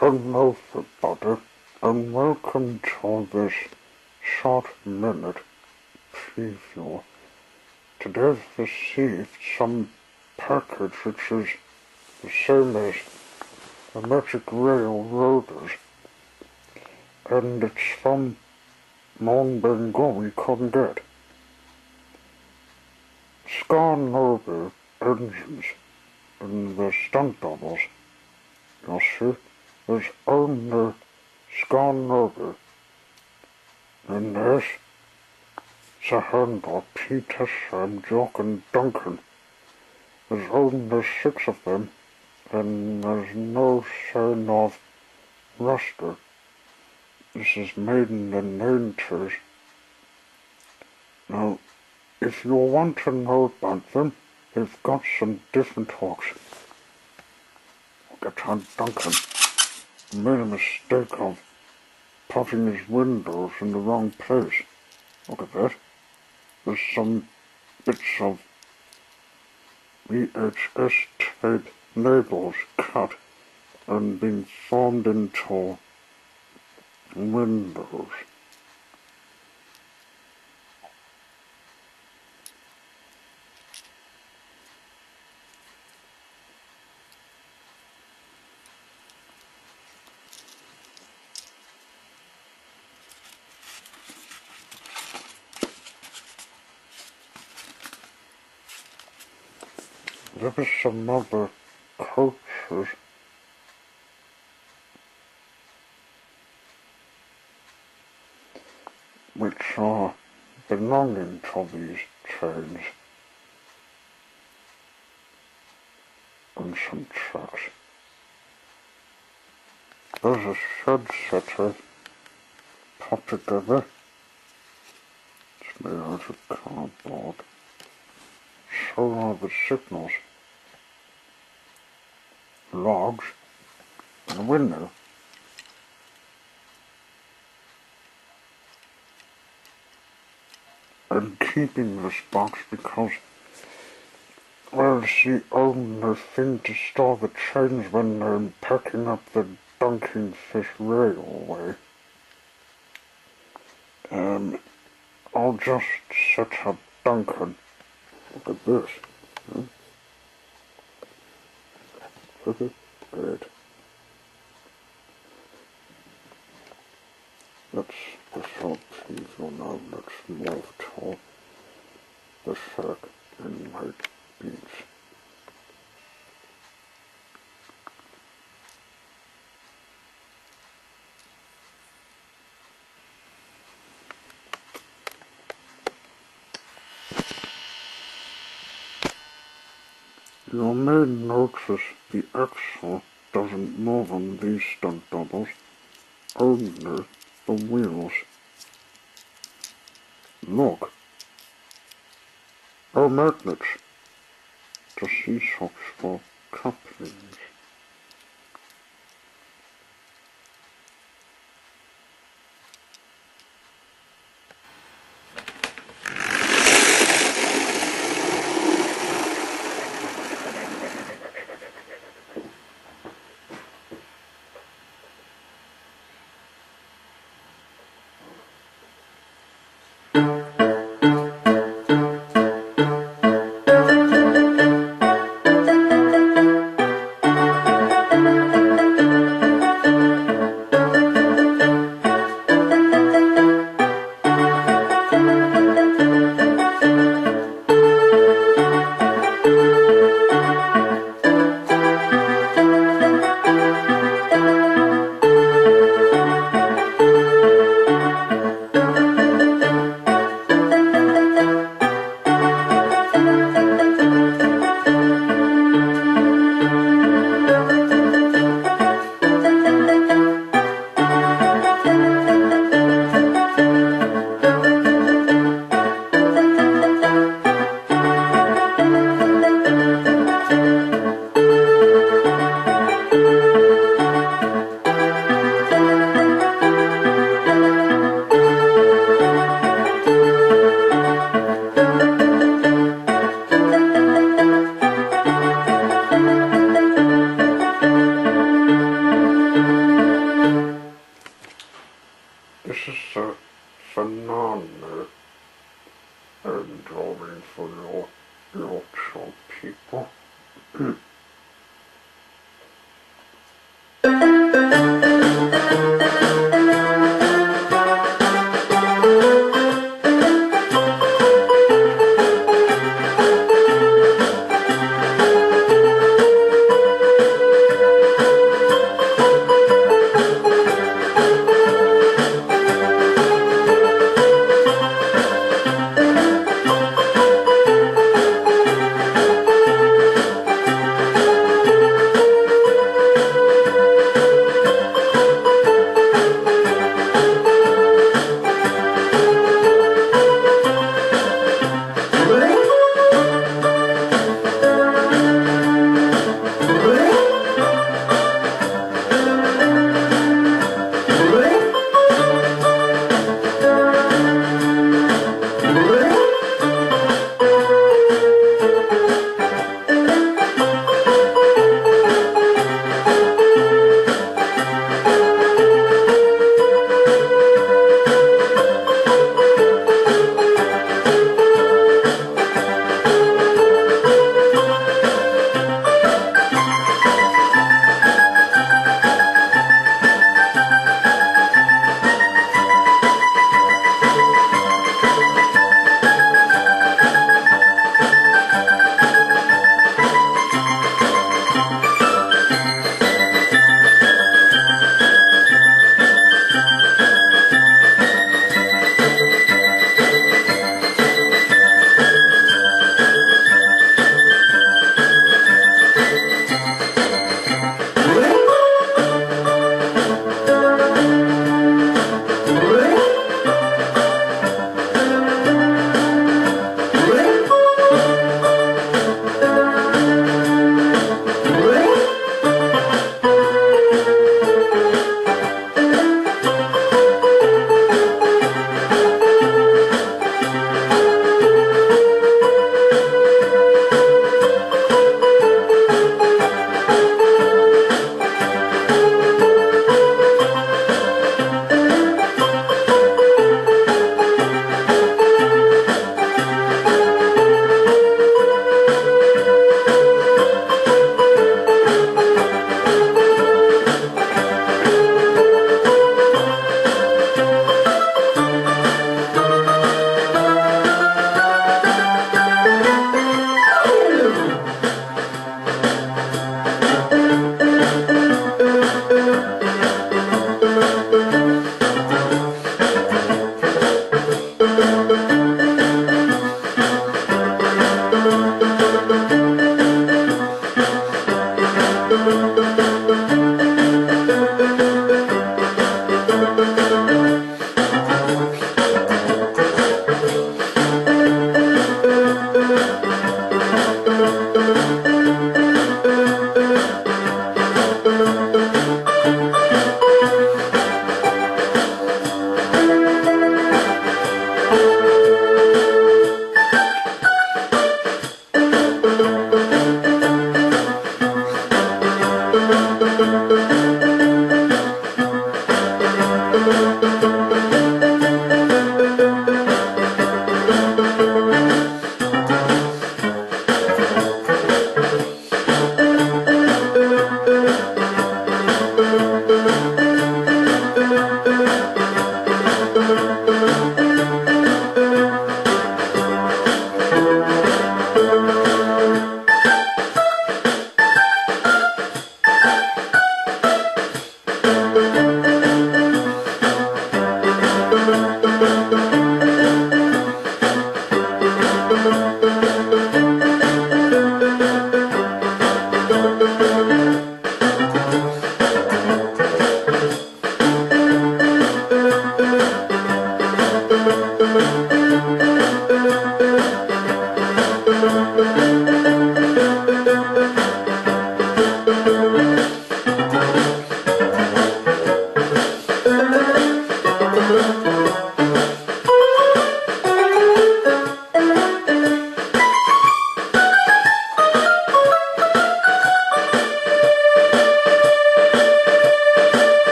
Hello everybody, and welcome to this short minute preview. Today I've received some package which is the same as the Magic Railroaders, and it's from Long Bengali couldn't get. Scar engines and the stunt doubles. You see, there's only Scar and there's the handle Peter, Sam, Jock and Duncan. There's only 6 of them, and there's no sign of roster. This is made in the 90s. Now, if you want to know about them, they've got some different hooks. Look at Duncan made a mistake of putting his windows in the wrong place. Look at that. There's some bits of VHS tape labels cut and being formed into windows. There are some other coaches which are belonging to these trains and some tracks. There's a shed set I've put together. It's made out of cardboard. So are the signals, logs, and a window. I'm keeping this box because, well, it's the only thing to store the trains when they're packing up the Duncan Fish Railway. I'll just set up Duncan. Look at this. Look at it. That's the short people now. Let's move to the sack and white beans. You may notice the axle doesn't move on these stunt doubles, only the wheels. Look, are magnets, the C-hooks for couplings.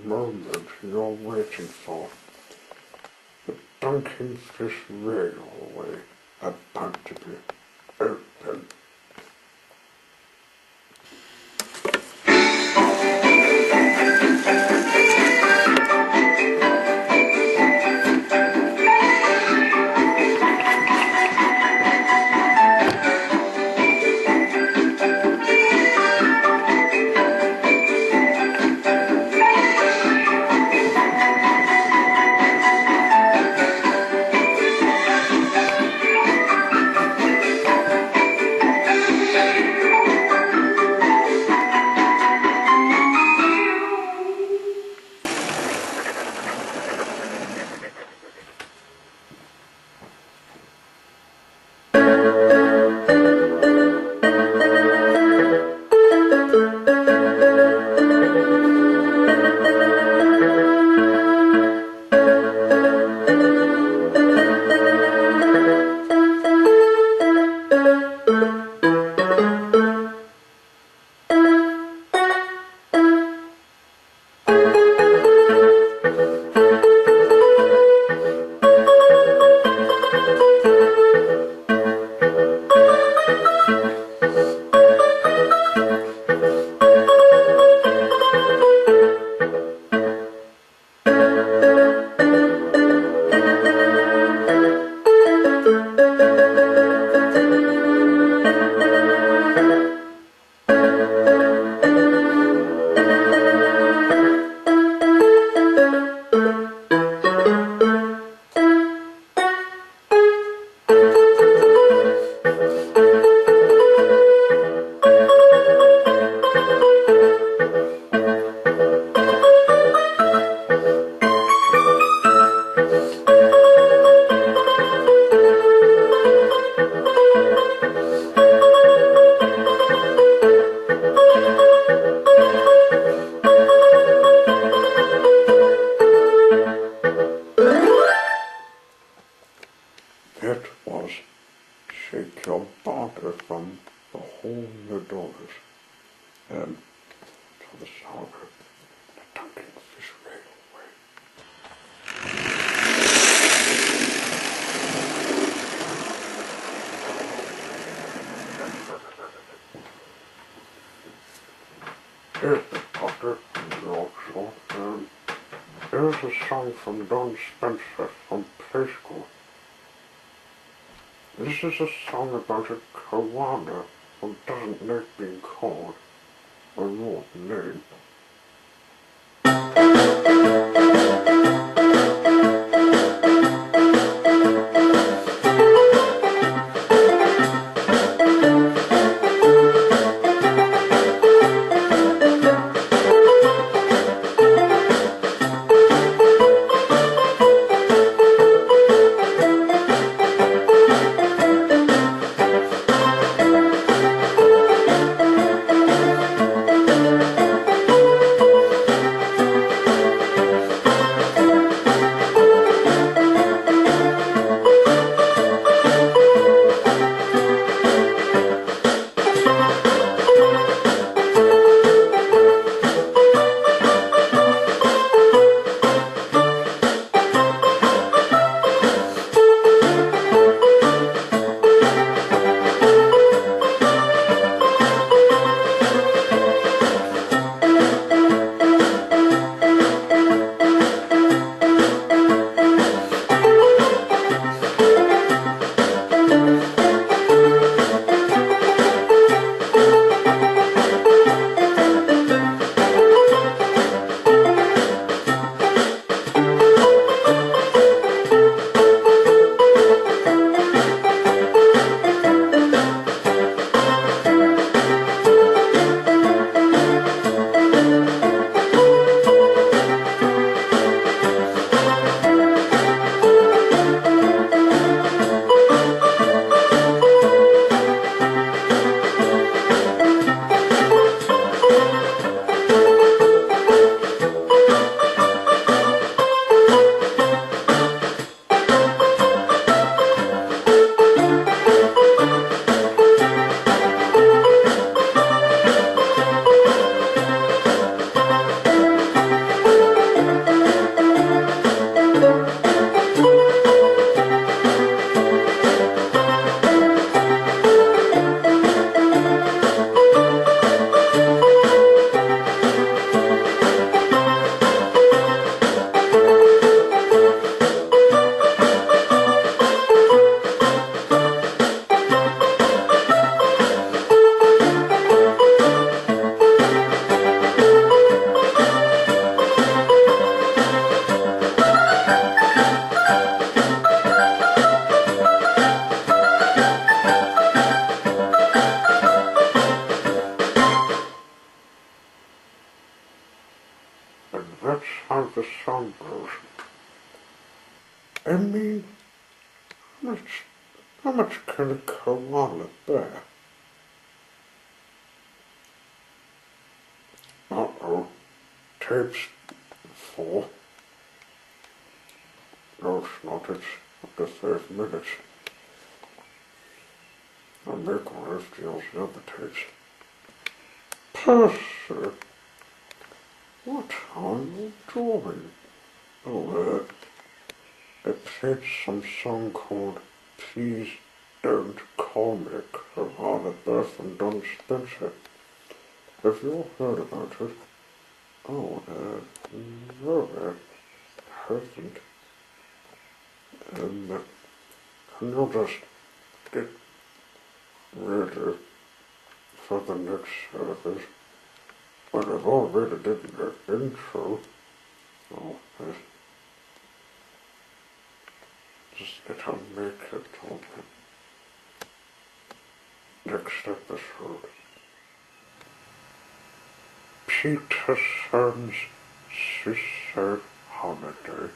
moment you're waiting for. The Duncan Fish Railway about to be open. It was shake your barter from the whole dollars and to the saga, the Duncan Fish Railway. Here's the doctor from Yorkshire, and here's a song from Don Spencer from Play School. This is a song about a koala who doesn't like being called a wrong name. And that's how the song goes. I mean, how much can a koala bear? Uh-oh, tape's 4. No, it's not, it's after 30 minutes. I'll make one of the other tapes. Percy, what are you doing? Oh, I played some song called Please Don't Call Me Koala Bear from Don Spencer. Have you all heard about it? Oh, no, I haven't. Can you just get ready for the next service? But I've already did the intro. Oh, just get on make it on the next episode. Peterson's Sister Holiday.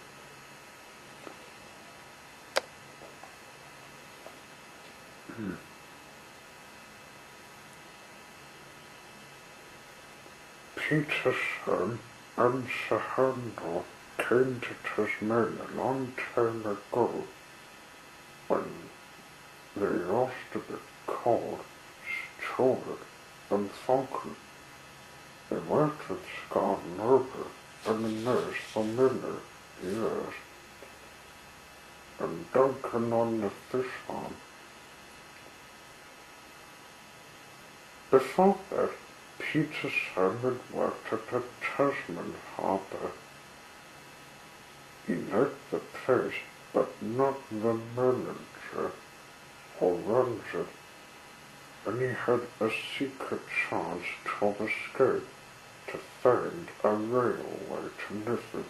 Peterson and Sir Handel came to Tasmania a long time ago when they used to be called Stuart and Duncan. They worked with Scott Noble and the nurse for many years, and Duncan on the fish farm. Before that, Peterson had worked at the Tasman harbour. He liked the place, but not the manager who runs it, and he had a secret chance to escape to find a railway to live with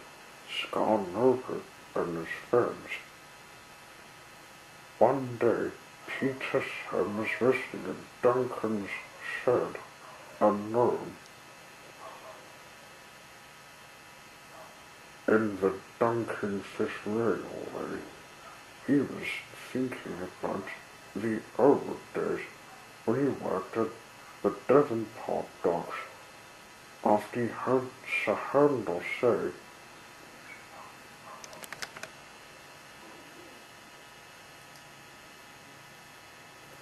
Scarnover and his friends. One day, Peterson was resting in Duncan's shed alone. In the Duncan Fish Railway, he was thinking about the old days when he worked at the Devonport docks after he heard Sir Handel say,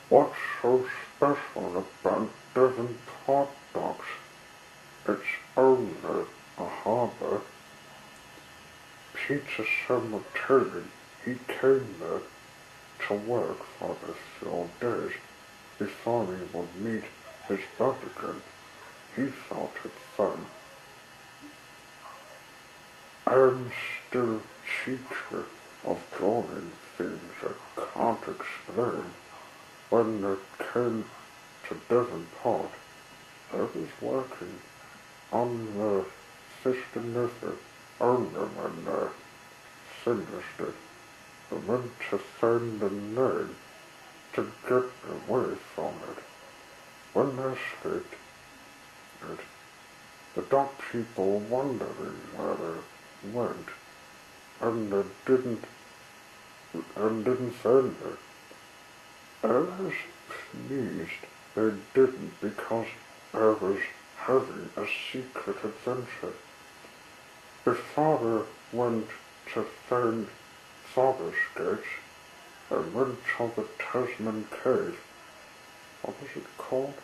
"What's so special about Devonport docks? It's only a harbour." Peterson would tell him he came there to work for a few days before he would meet his boat again. He thought it fun. I'm still teacher of drawing things I can't explain. When it came to Devonport, I was working on the system method only when I finished it. I went to find a name to get away from it. When I escaped it, the dock people were wondering where I went, and didn't find me. I was pleased they didn't, because I was having a secret adventure. Before I went to find Father's Gates, I went to the Tasman Cave. What was it called?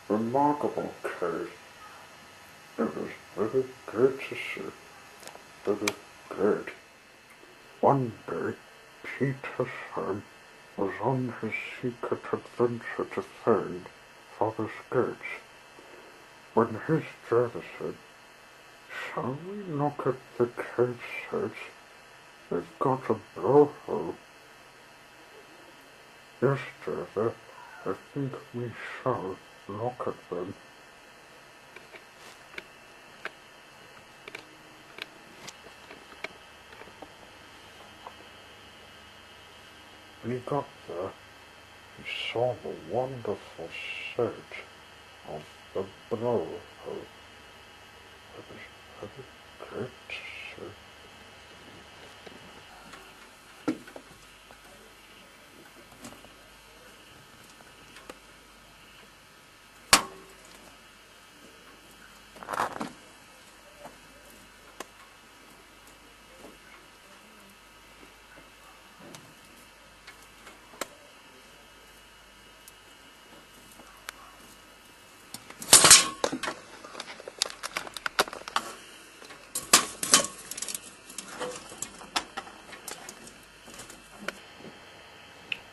Remarkable Cave. It was very great to see. Very great. One day, Peterson was on his secret adventure to find Father's Gates, when his driver said, "Shall we look at the cave sites? They've got a blowhole." "Yes, driver, I think we shall look at them." When he got there, he saw the wonderful sight of the blowhole. It was very great to see.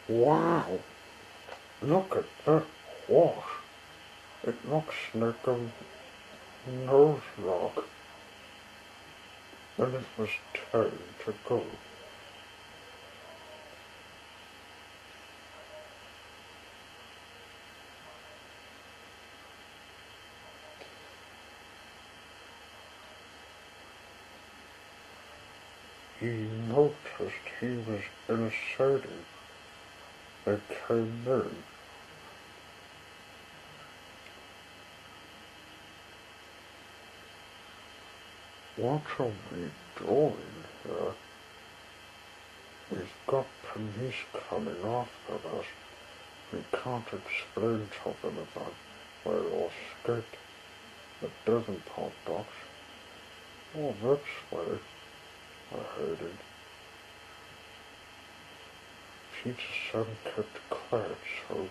Wow! Look at that horse. It looks like a nose rock. And it was time to go. He noticed he was inserting. They came in. What are we doing here? We've got police coming after us. We can't explain to them about where our escaped. It doesn't hot dogs. Oh, that's way. I heard it. Peterson kept quiet, so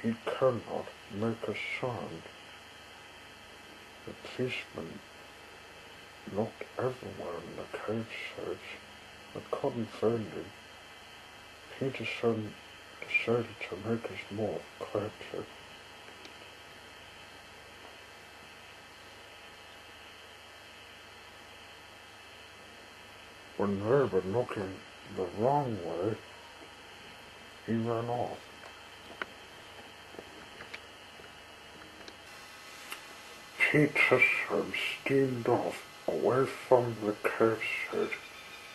he cannot make a sound. The policeman looked everywhere in the cave search, but couldn't find him. Peterson decided to make his move quietly. When they were looking the wrong way, he ran off. Peterson steamed off away from the cave site,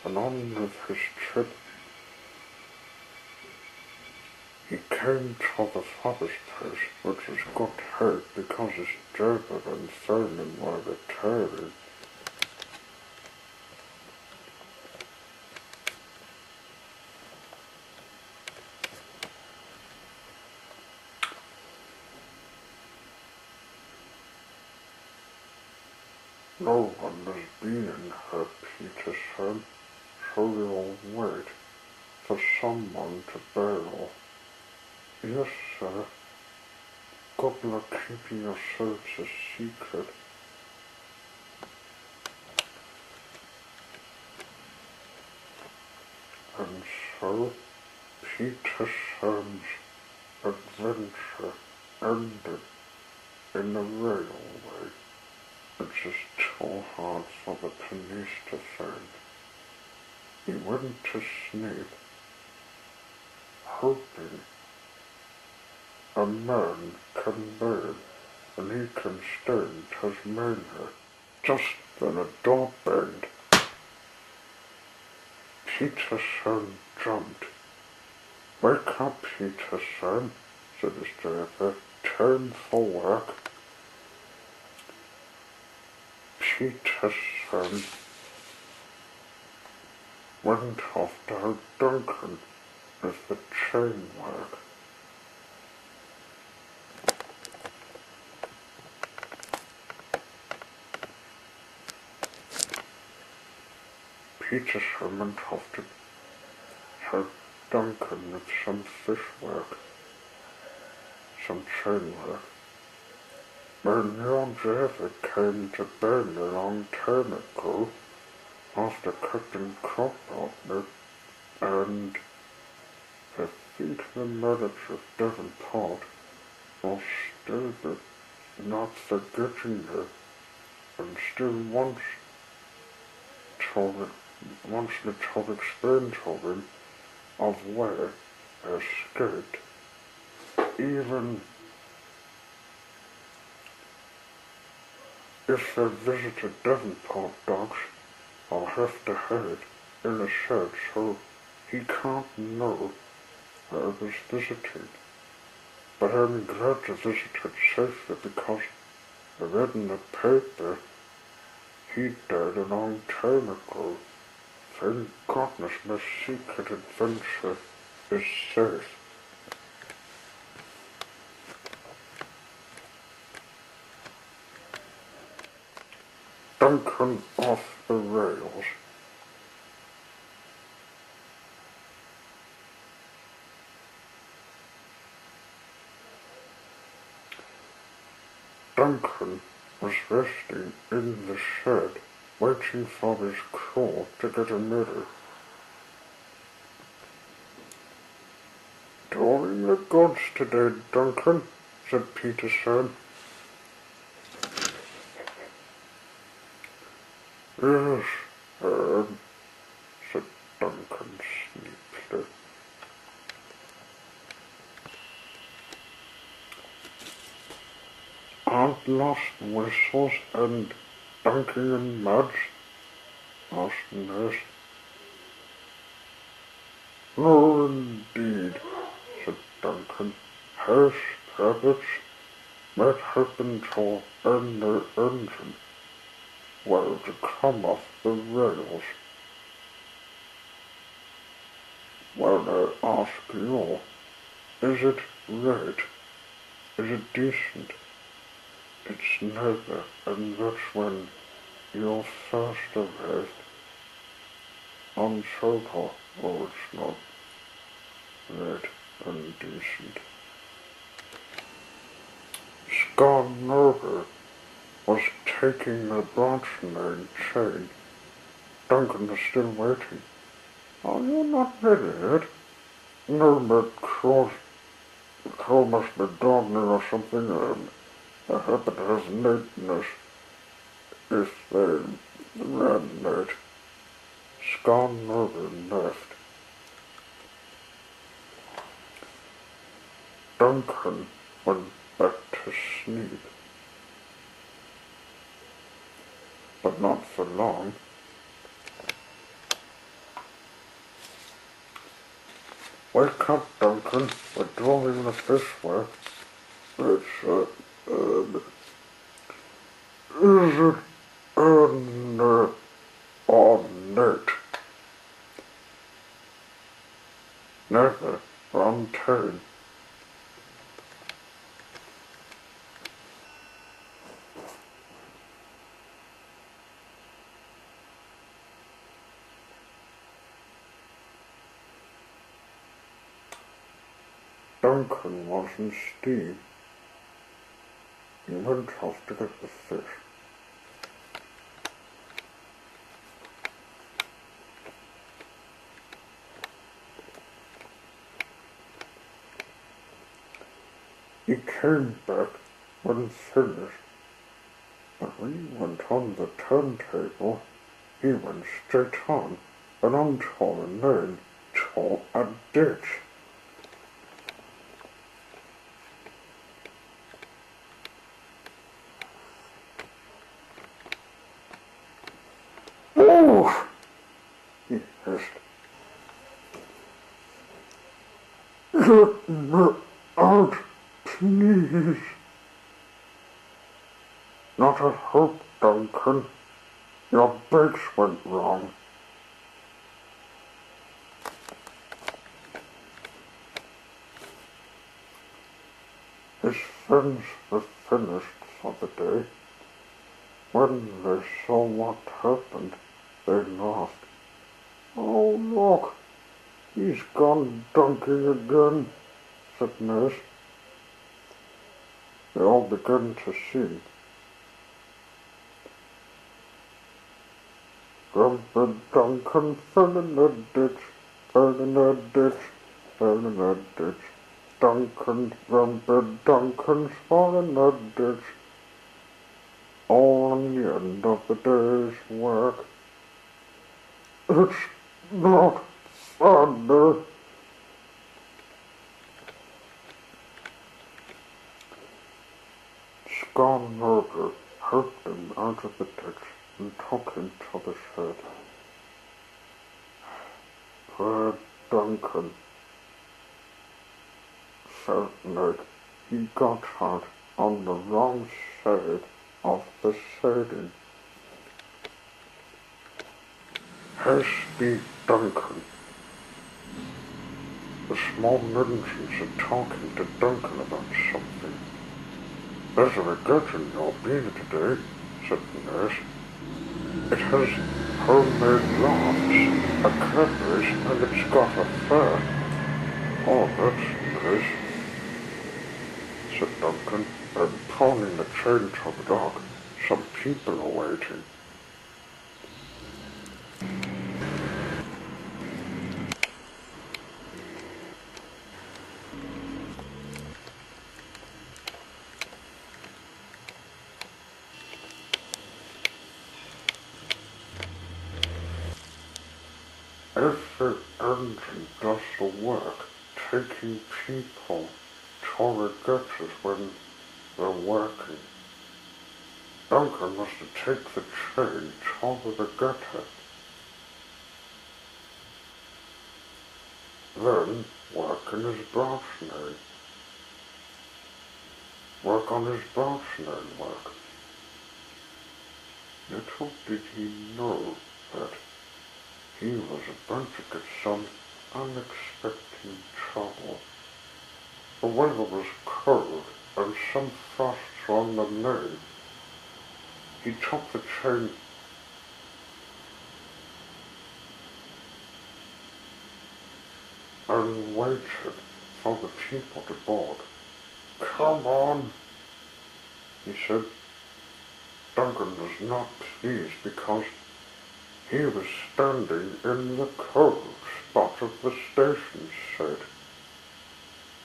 and on with his trip. He came to the forest place, which was good hurt because his driver and firemen were retiring. No one has been in here, Peterson, so you'll wait for someone to bail. Yes, sir. Good luck keeping your search a secret. And so, Peterson's adventure ended in a railway. It's just too hard for the police to find. He went to sleep, hoping a man can learn and he can stay in Tasmania. Just then a door banged. Peterson jumped. Wake up, Peterson, said his driver. Time for work. Peterson went after Duncan with the chain work. Peterson went after Duncan with some fish work, some chain work. When your driver came to bed a long time ago, after cutting crop partner, and I think the manager of Devonport was still not forgetting her, and still wants me to explain to him of where I escaped. Even if I visited Devonport dogs, I'll have to hide in a shed so He can't know I was visiting, but I'm glad to visit it safely because I read in the paper he died a long time ago. Thank goodness my secret adventure is safe. Duncan off the rails. Duncan was resting in the shed, waiting for his crew to get a mirror. "Drawing the gods today, Duncan," said Peterson. "Yes, said Duncan sleepily. "Aren't lost whistles and dunking and muds?" asked Nurse. "No, indeed," said Duncan. "House rabbits might happen to end their engine, well, to come off the rails. Well, I ask you, is it right? Is it decent? It's never, and that's when you first arrived on Soho. Oh, it's not right and decent." Scarnover was taking the branch-line chain. Duncan was still waiting. "Are you not ready yet?" "No, but the crow must be gardening or something, and I happen to have lateness if they ran late." Scarnover left. Duncan went back to sleep, but not for long. "Wake up, Duncan, we're drawing the fish way." "It's, is it in or late?" "Never, wrong turn." Duncan wasn't Steve. He went off to get the fish. He came back when finished, but when he went on the turntable, he went straight on, and onto a lane to a ditch. "Oh!" he hissed. "Get me out, please." "Not a hope, Duncan. Your brakes went wrong." His friends were finished for the day. When they saw what happened, they laughed. "Oh, look, he's gone dunking again," said Nurse. They all began to see. Grumpy Duncan fell in a ditch, fell in a ditch, fell in a ditch. Grumpy Duncan's fall in a ditch. All on the end of the day's work. It's not funny. Scarnover helped him out of the ditch and took him to the shed. "Poor Duncan felt like he got out on the wrong side of the siding. S114 Duncan. The small mentions are talking to Duncan about something. "There's a regret in your beer today," said the nurse. "It has homemade laughs, a cadbury's, and it's got a fur." "Oh, that's nice," said Duncan, and pawning the chain to the dog. "Some people are waiting." Every engine does the work, taking people to regattas when they're working. Duncan was to take the train to the regatta, then work on his bracelet work. Little did he know that he was about to get some unexpected trouble. The weather was cold and some frosts were on the lane. He took the train and waited for the people to board. "Come on," he said. Duncan was not pleased because he was standing in the cold spot of the station shed.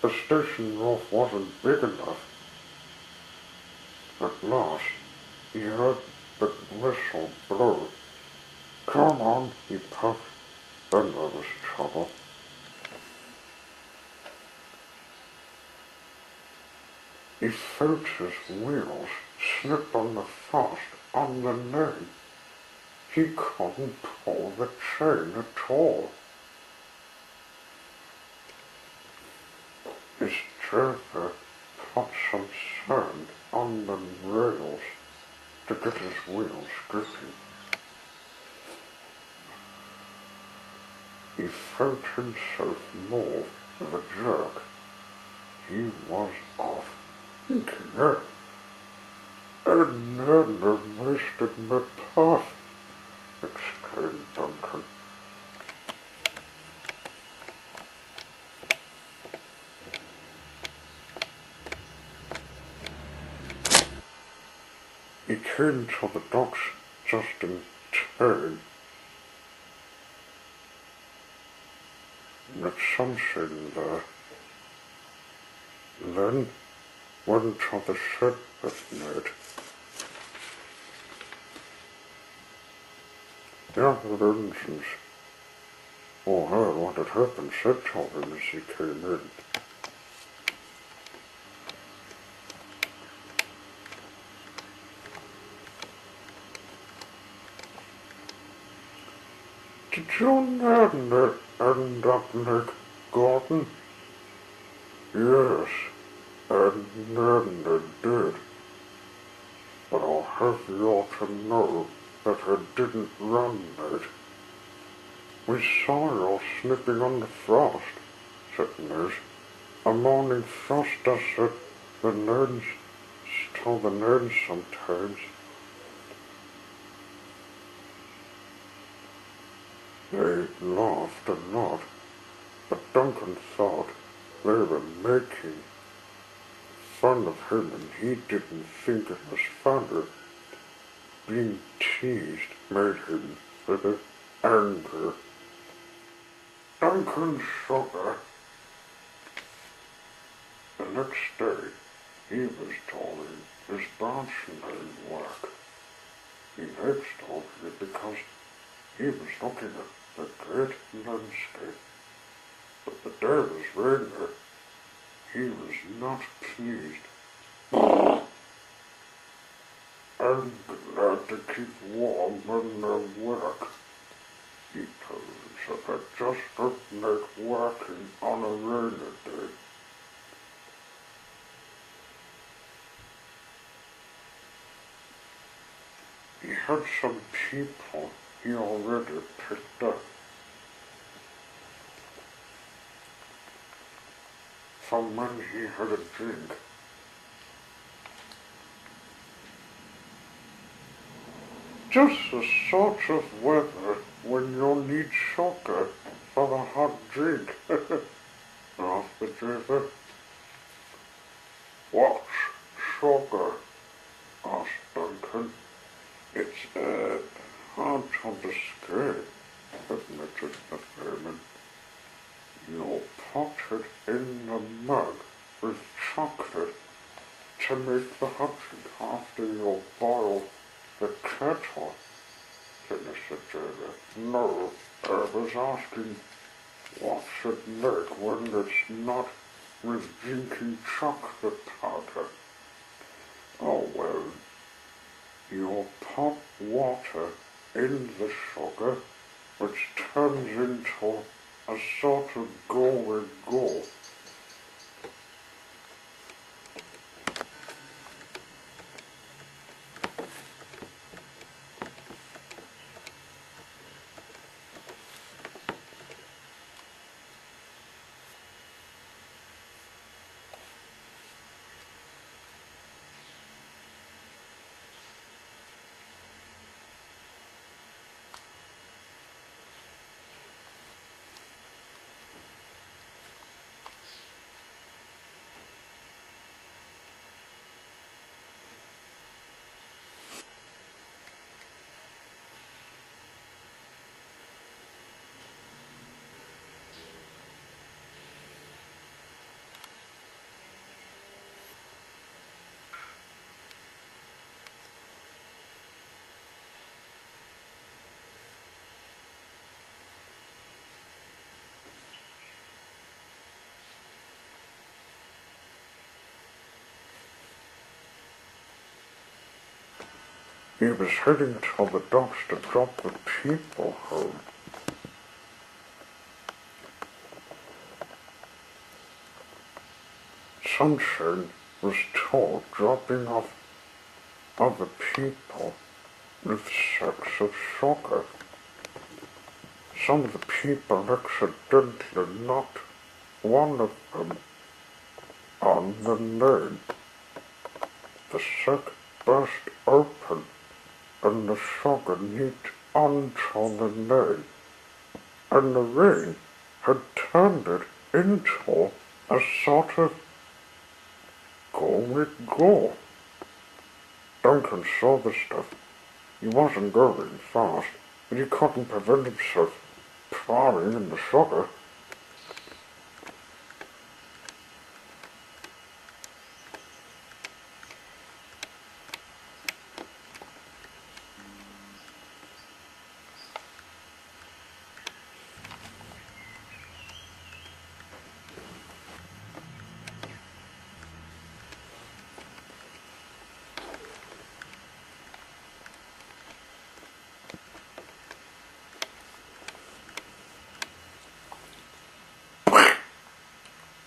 The station roof wasn't big enough. At last, he heard the whistle blow. "Come on," he puffed. Then there was trouble. He felt his wheels slip on the frost on the lane. He couldn't pull the train at all. His driver put some sand on the rails to get his wheels gripping. He felt himself move with a jerk. He was off. Thinking, "And then I wasted my puff," exclaimed Duncan. He came to the docks just in time. At sunset there. Then went to the shed with Ned. The other engines all heard what had happened, said to him as he came in. "Did you Ned end up like Gordon?" "Yes, and Ned did. But I'll have you all to know that I didn't run, Ned." "We saw you snipping on the frost," said Ned. "A morning frost does it, the nerds tell the nerds sometimes." They laughed a lot, but Duncan thought they were making fun of him and he didn't think it was funny. Being teased made him a bit angry. Duncan Sugar. The next day, he was doing his barnslaying work. He hates doing it because he was looking at the great landscape. But the day was raining. He was not pleased. "I'm glad to keep warm in their work," he told himself. sugar just didn't make working on a rainy day. He had some people he already picked up. From when he had a drink. Just the sort of weather when you'll need sugar for a hot drink. Laughed the driver. What's sugar? Asked Duncan. It's hard to describe, admitted the ferryman. You'll pot it in the mug with chocolate to make the hot drink after you'll boil the kettle, finished the driver. No, I was asking what's it make when it's not with drinking chocolate powder? Oh well, you'll pop water in the sugar, which turns into a sort of go-with-go. He was heading to the docks to drop the people home. Sunshine was tall, dropping off other people with sacks of sugar. Some of the people accidentally knocked one of them on the lane. The sack burst open and the sugar leaked onto the lane, and the rain had turned it into a sort of go-with-go. Duncan saw the stuff. He wasn't going fast, but he couldn't prevent himself plowing in the sugar.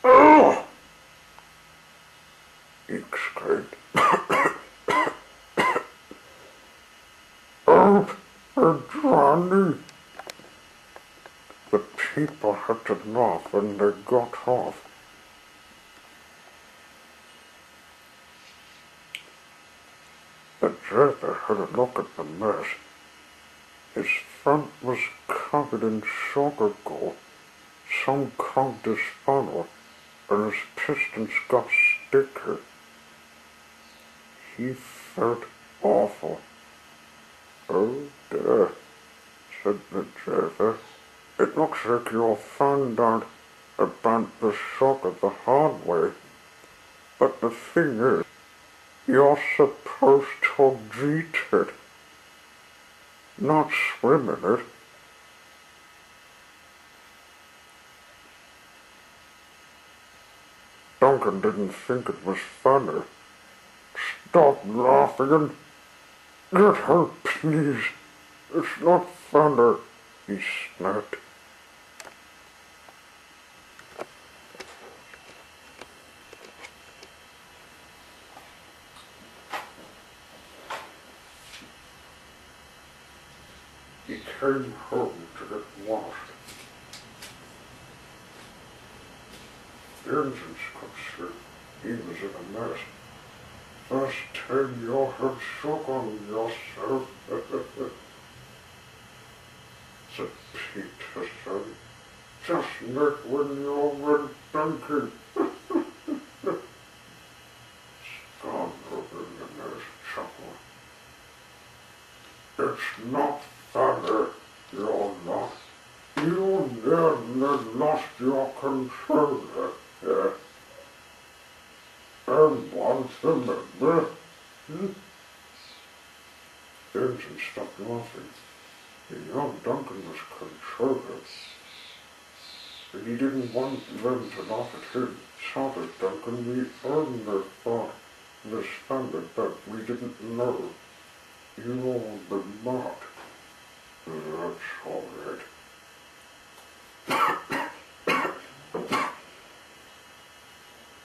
Oh! He exclaimed. Oh, Johnny! The people had to laugh when they got off. The driver had a look at the mess. His front was covered in sugar goo. Some clogged his funnel, and his pistons got sticky. He felt awful. Oh dear, said the driver. It looks like you'll find out about the sugar the hard way. But the thing is, you're supposed to eat it, not swim in it. Duncan didn't think it was funny. Stop laughing and get help, please. It's not funny, he snapped. came home to get washed. The engines could see he was in a mess. First time you had shook on yourself, said Peterson. Just like when you went Duncan. Scoundrel in the nurse chuckled. It's not funny, you're not. You nearly lost your control here. And once remember, the engine stopped laughing. The young Duncan was controlled. And he didn't want them to laugh at him. Sorry, Duncan, we only thought this family, but we didn't know. You're the mark. That's all right.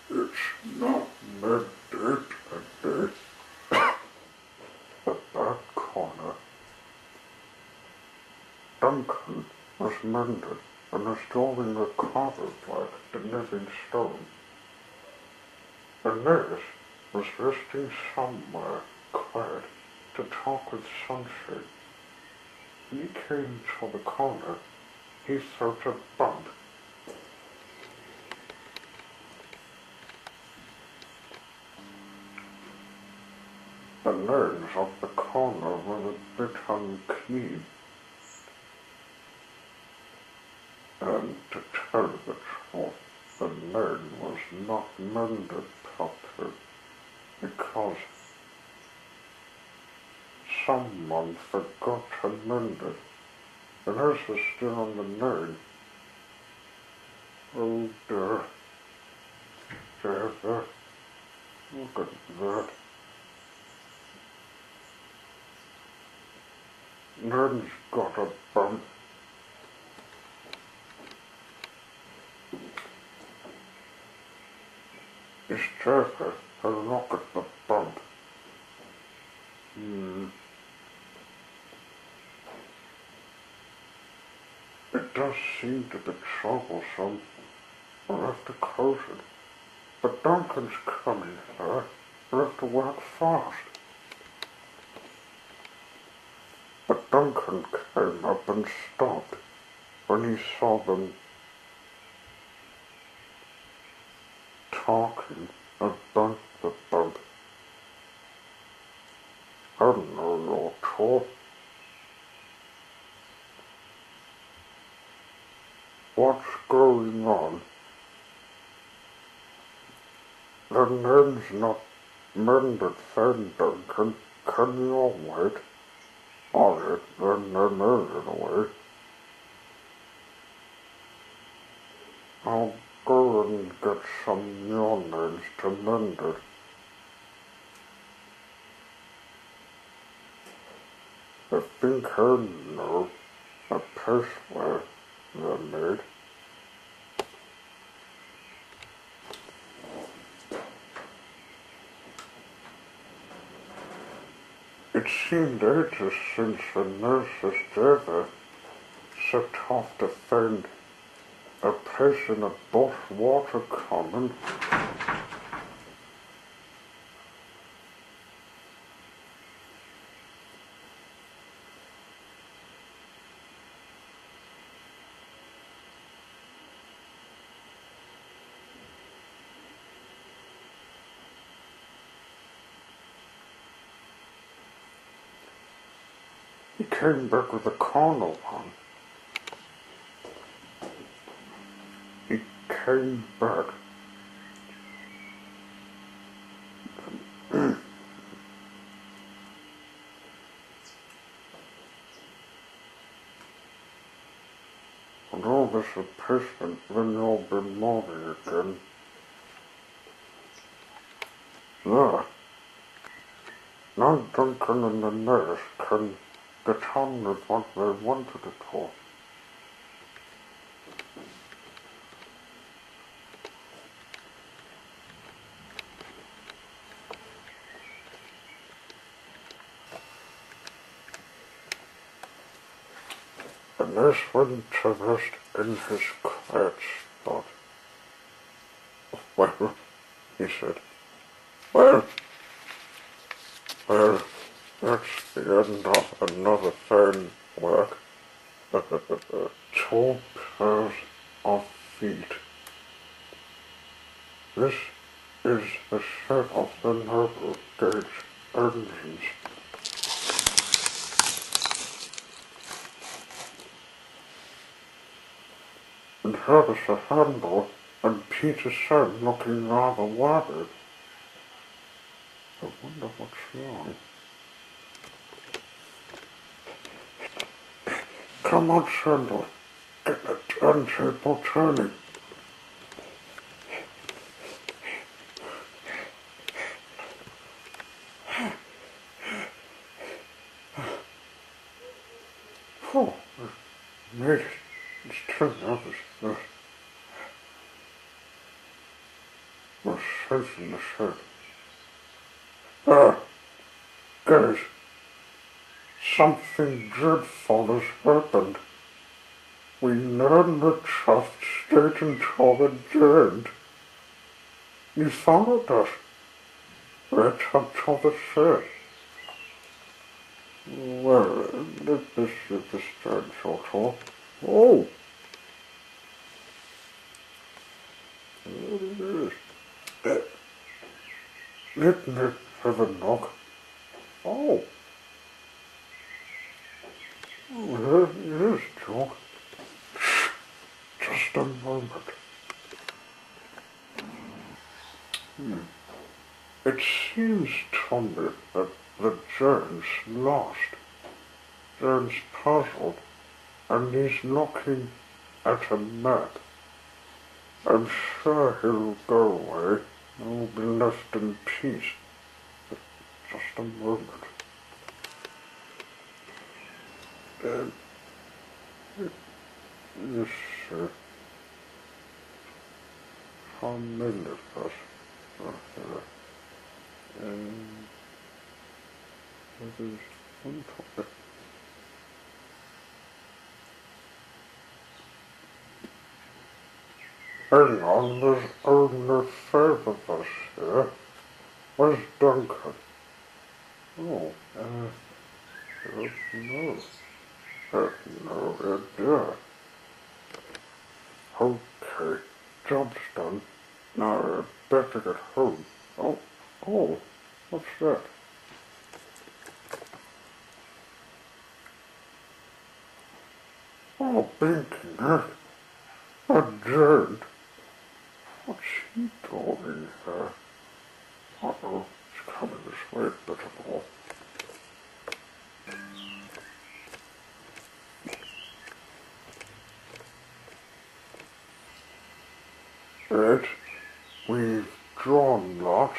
It's not midday today. At that corner, Duncan was mended and restoring the carvers like the living stone. The nurse was resting somewhere quiet to talk with Sunshine. When he came to the corner, he felt a bump. The nerves of the corner were a bit unclean, and to tell the truth, the nail was not mended properly, because someone forgot to mend it. The nurse was still on the nail. Oh dear, there, look at that. Nail's got a bump. Is there a look at the bump? It does seem to be troublesome. I'll have to close it. But Duncan's coming, sir. We'll have to work fast. But Duncan came up and stopped when he saw them talking about the bump. I know your talk. What's going on? The name's not mended then, Duncan. Can you wait? Alright, then the nail's in a way. I'll go and get some new nails to mend it. I think I know a place where they're made. It seemed ages since the nurses ever set off to find a place in a bush water common. He came back with a corner one. He came back. And all this replacement, then you'll be moving again. There. Now Duncan and the nurse can get on with what they wanted it for. Les went to rest in his quiet spot. Well, he said, well, that's the end of another fine work. 2 pairs of feet. This is the set of the narrow gauge engines. And here is the handle, and Peter said, looking rather worried. I wonder what's wrong. Come on, Sandal. Get the turntable turning. Oh, I made it. It's turned out as we're safe in the shed. Guys, something dreadful has happened. We learned the trust stayed until the end. You followed us. Right up to the shed. Well, this is a strange sort of. Oh! What it is? Let me have a knock. Oh! There it is, Joe. Just a moment. It seems to me that the Jones lost. Jones puzzled, and he's looking at a map. I'm sure he'll go away and will be left in peace. But just a moment. Yes, sir. How many of us are there? There's one topic. Hang on, there's only 5 of us here. Where's Duncan? Oh, no. No idea. Okay, job's done. Now I'd better get home. Oh, what's that? Oh, Binky, a Jane. What's he doing here? Uh-oh, it's coming this way, bit of all. Right, we've drawn lots.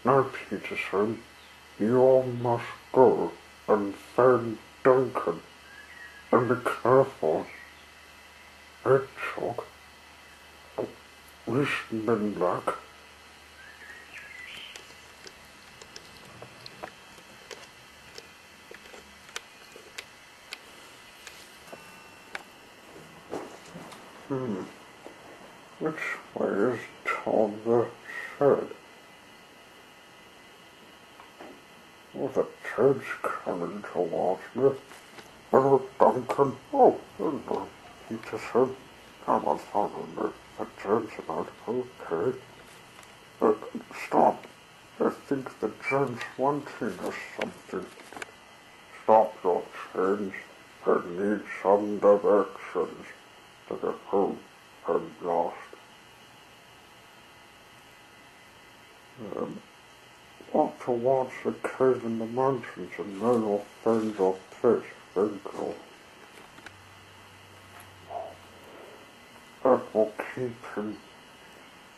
Now, Peterson, you all must go and find Duncan. And be careful. Hey, Chuck. Wish me luck. Which way is toward the shed? Oh, the ted's coming towards me. Hello, Duncan. Oh, hello, Peterson. Come on, follow me. The ted's about okay. Stop. I think the ted's wanting us something. Stop your change. I need some directions to get home. I'm lost. Walk towards the cave in the mountains and then you'll find your place. Thank you. That will keep him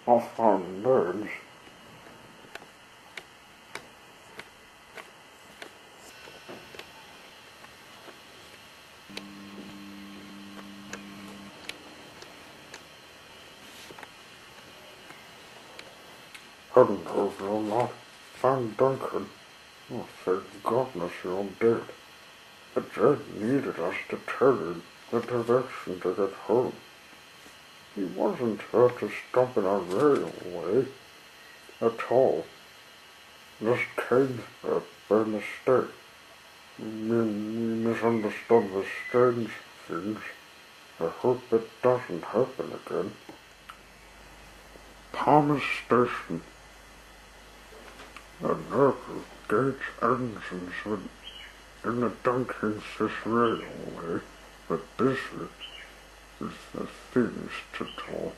off our nerves. Hello, Wilmot. I'm Duncan. Oh, thank goodness you're dead. but Jed needed us to tell him the direction to get home. He wasn't hurt to stop in a railway at all. Just came there by mistake. We misunderstood the strange things. I hope it doesn't happen again. Palmer's Station. A nervous gauge engines went in the Duncan railway, but this is the things to tell.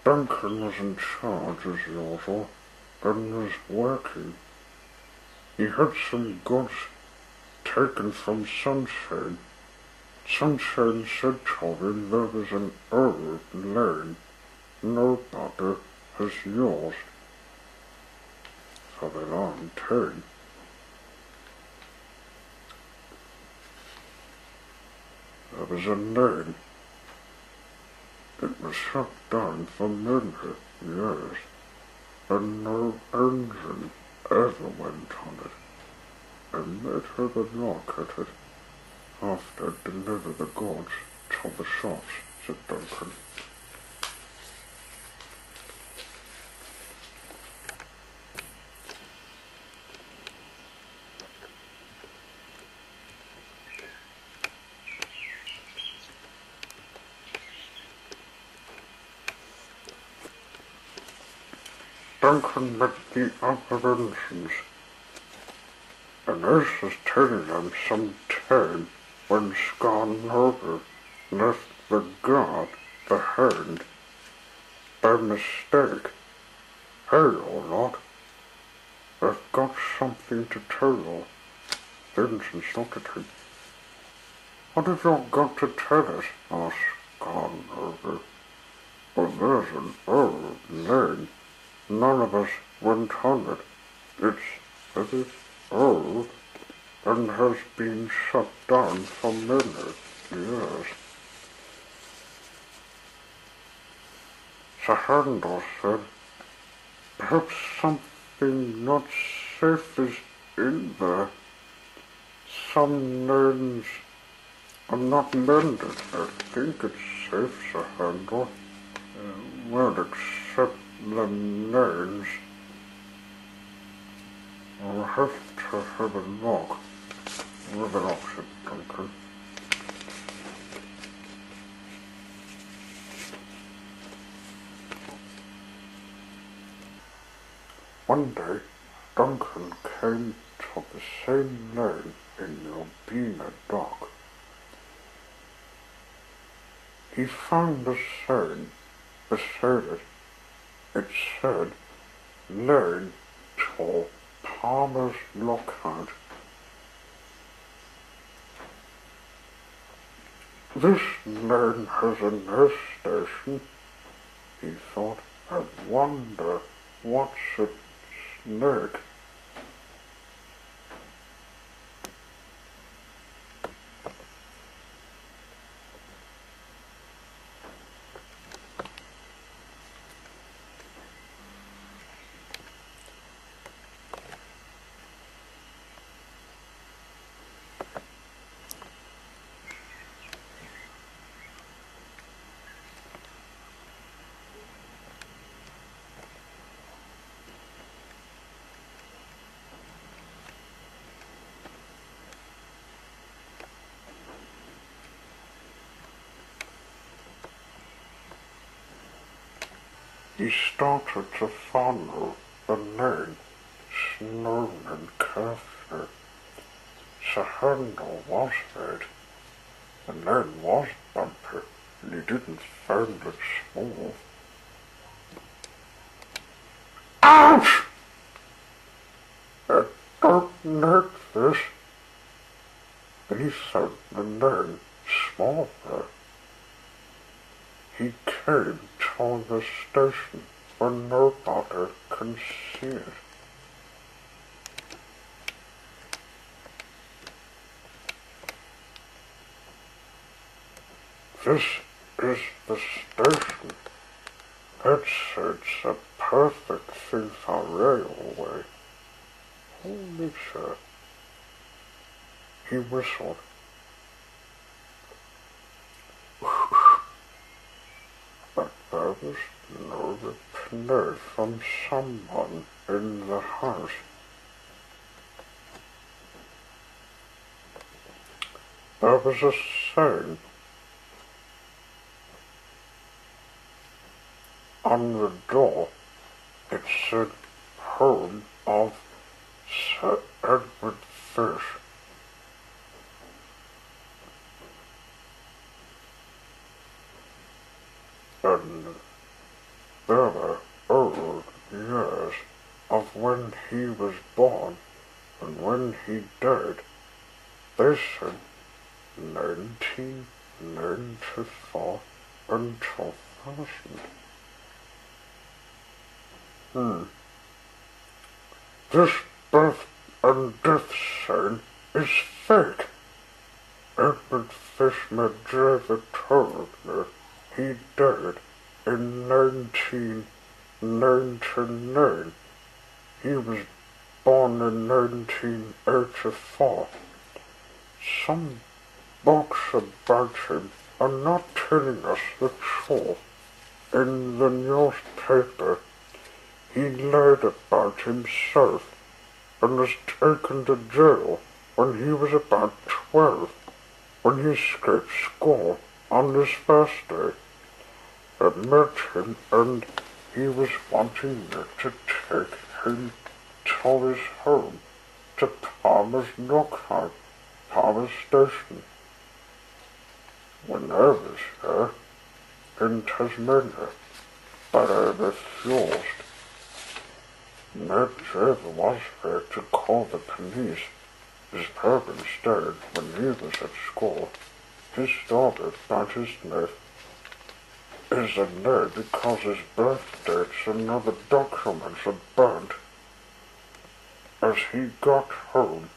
Duncan was in charge as usual and was working. He had some goods taken from Sunshine. Sunshine said to him there was an old lane nobody has used for a long time. There was a lane. It was shut down for many years, and no engine ever went on it. I made her the look at it after I delivered the goods to the shops, said Duncan. Duncan met the other engines, and as was telling them some time when Scarnover left the guard behind by mistake. Hey, or not, I've got something to tell you. The engine looked at him. What have you got to tell us? Asked Scarnover. Well, there's an old lane. None of us went on it. It's very old and has been shut down for many years. The handle said, perhaps something not safe is in there. Some lanes are not mended. I think it's safe, the handle. Well, except the names. I'll have to have a look. With an option, Duncan. One day, Duncan came to the same lane in the Albina dock. He found a sign beside it. It said, lane to Palmer's Lookout. This lane has a nurse station, he thought. I wonder what's its like. He started to follow the lane, slowly and carefully. The handle was red. The lane was bumpy, and he didn't find it smooth. Ouch! I don't like this. And he found the lane smaller. He came to the station where nobody can see it. This is the station. It's a perfect thing for railway. Holy shit. he whistled. But there was no reply from someone in the house. There was a sign on the door. It said, "Home of Sir Edward Fish." And there were old years of when he was born and when he died. They said 1994 and 2000. This birth and death sign is fake. Edward Fishman Driver told me he died in 1999. He was born in 1984. Some books about him are not telling us the truth. In the newspaper, he lied about himself and was taken to jail when he was about 12, when he escaped school on his first day. I met him and he was wanting me to take him to his home, to Palmer's Knockout, Palmer Station. When I was there, in Tasmania, but I refused. Ned Driver was there to call the police. His parents died when he was at school. His daughter, about his name, is a nerd because his birth dates and other documents are burnt. As he got home,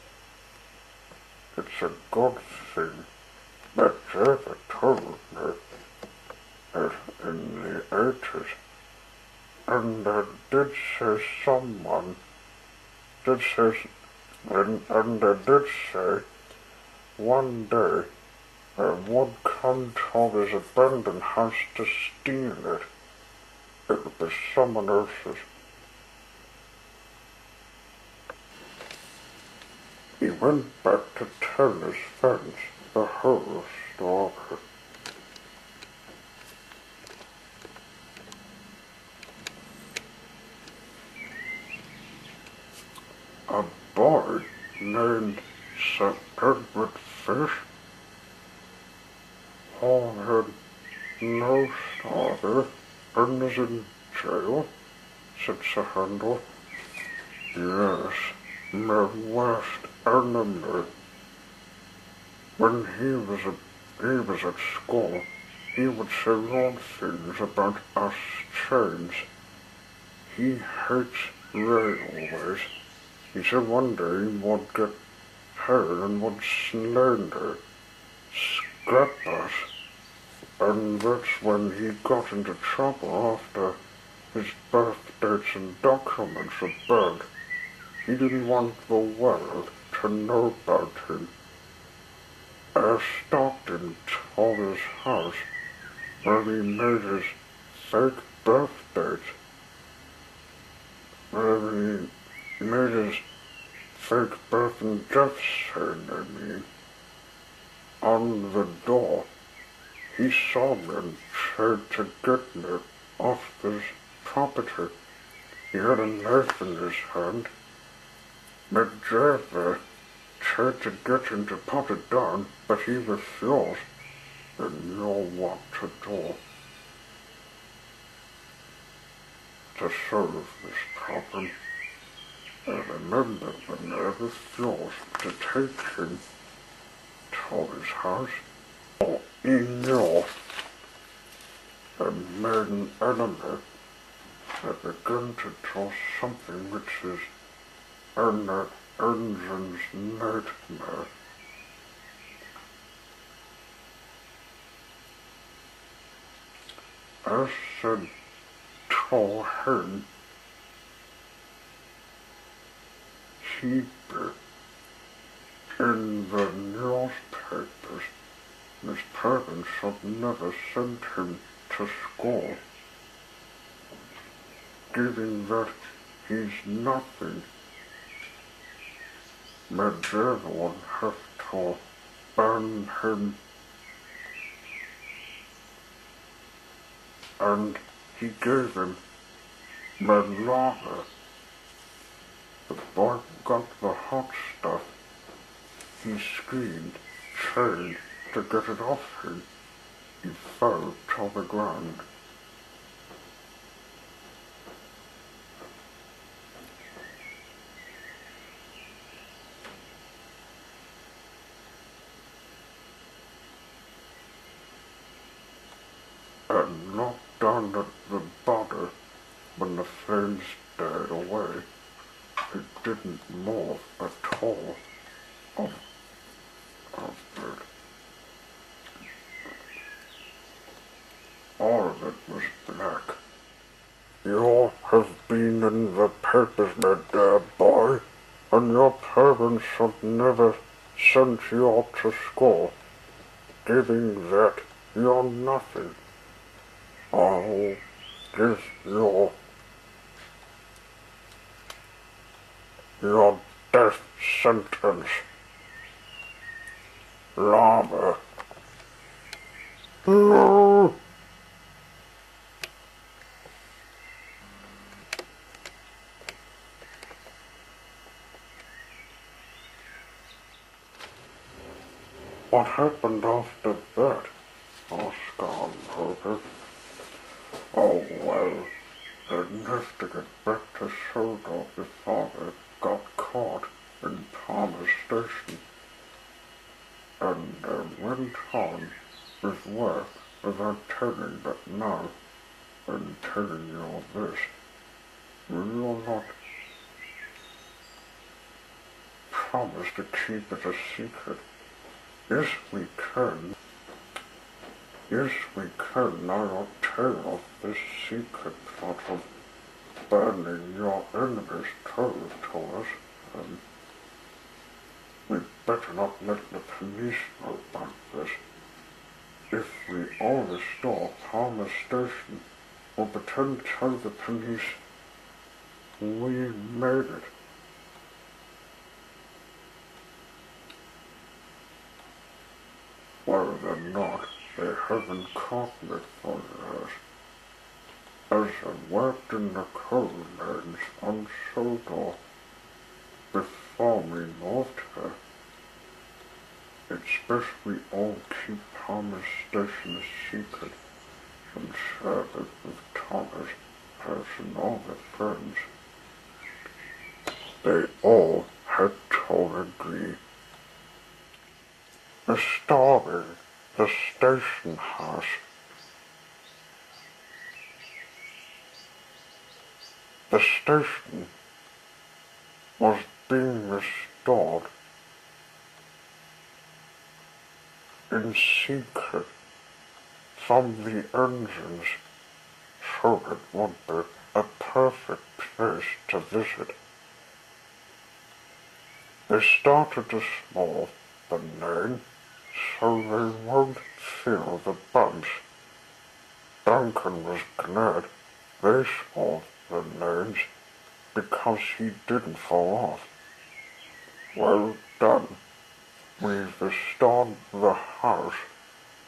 it's a good thing that Driver told me that in the 80s, and I did say someone, and I did say one day I would come to his abandoned house to steal it. It would be someone else's. He went back to tell his friends the whole story. A boy named Sir Edward Fish, who had no father and was in jail, said Sir Handel. Yes, my worst enemy. When he was at school, he would say wrong things about us trains. He hates railways. He said one day he would get hurt and would slander, scrap us, and that's when he got into trouble after his birth dates and documents were burned. He didn't want the world to know about him. I stalked him to his house where he made his fake birth dates, where he made his fake birth and death sign, on the door. He saw me and tried to get me off his property. He had a knife in his hand. My driver tried to get him to put it down, but he refused. I knew what to do to solve this problem. I remember when I refused to take him to his house. He knew I made an enemy. I began to do something which is an engine's nightmare. I said to him, In the newspapers, his parents had never sent him to school, given that he's nothing. Made everyone have to ban him, and he gave him lava. The boy got the hot stuff. He screamed, trying to get it off him. He fell to the ground. And knocked down at the body. When the flames died away, it didn't move at all of it. All of it was black. You have been in the papers, my dear boy, and your parents have never sent you out to school, giving that you're nothing. I'll give you your death sentence. Lava. No! What happened after that? Asked Duncan. Oh, well, they'd have to get back to Sodor before they got caught in Palmer Station. And they went on with work without telling that now, and telling you all this. Will you not promise to keep it a secret? Yes, we can. Yes, we can. I will tell of this secret plot of burning your enemies told to us, and we'd better not let the police know about this. If we all restore Palmer Station, we'll pretend to tell the police we made it. Well, they're not. They haven't caught me for years. As I worked in the coal mines on Sodor before we moved here, it's best we all keep Palmer Station a secret and share it with Thomas, Percy, and all their friends. They all had to agree. Restoring the station house. The station was being restored in secret from the engines, so it would be a perfect place to visit. They started to smooth the name so they won't feel the bumps. Duncan was glad they smoothed the names because he didn't fall off. Well done. We've restored the house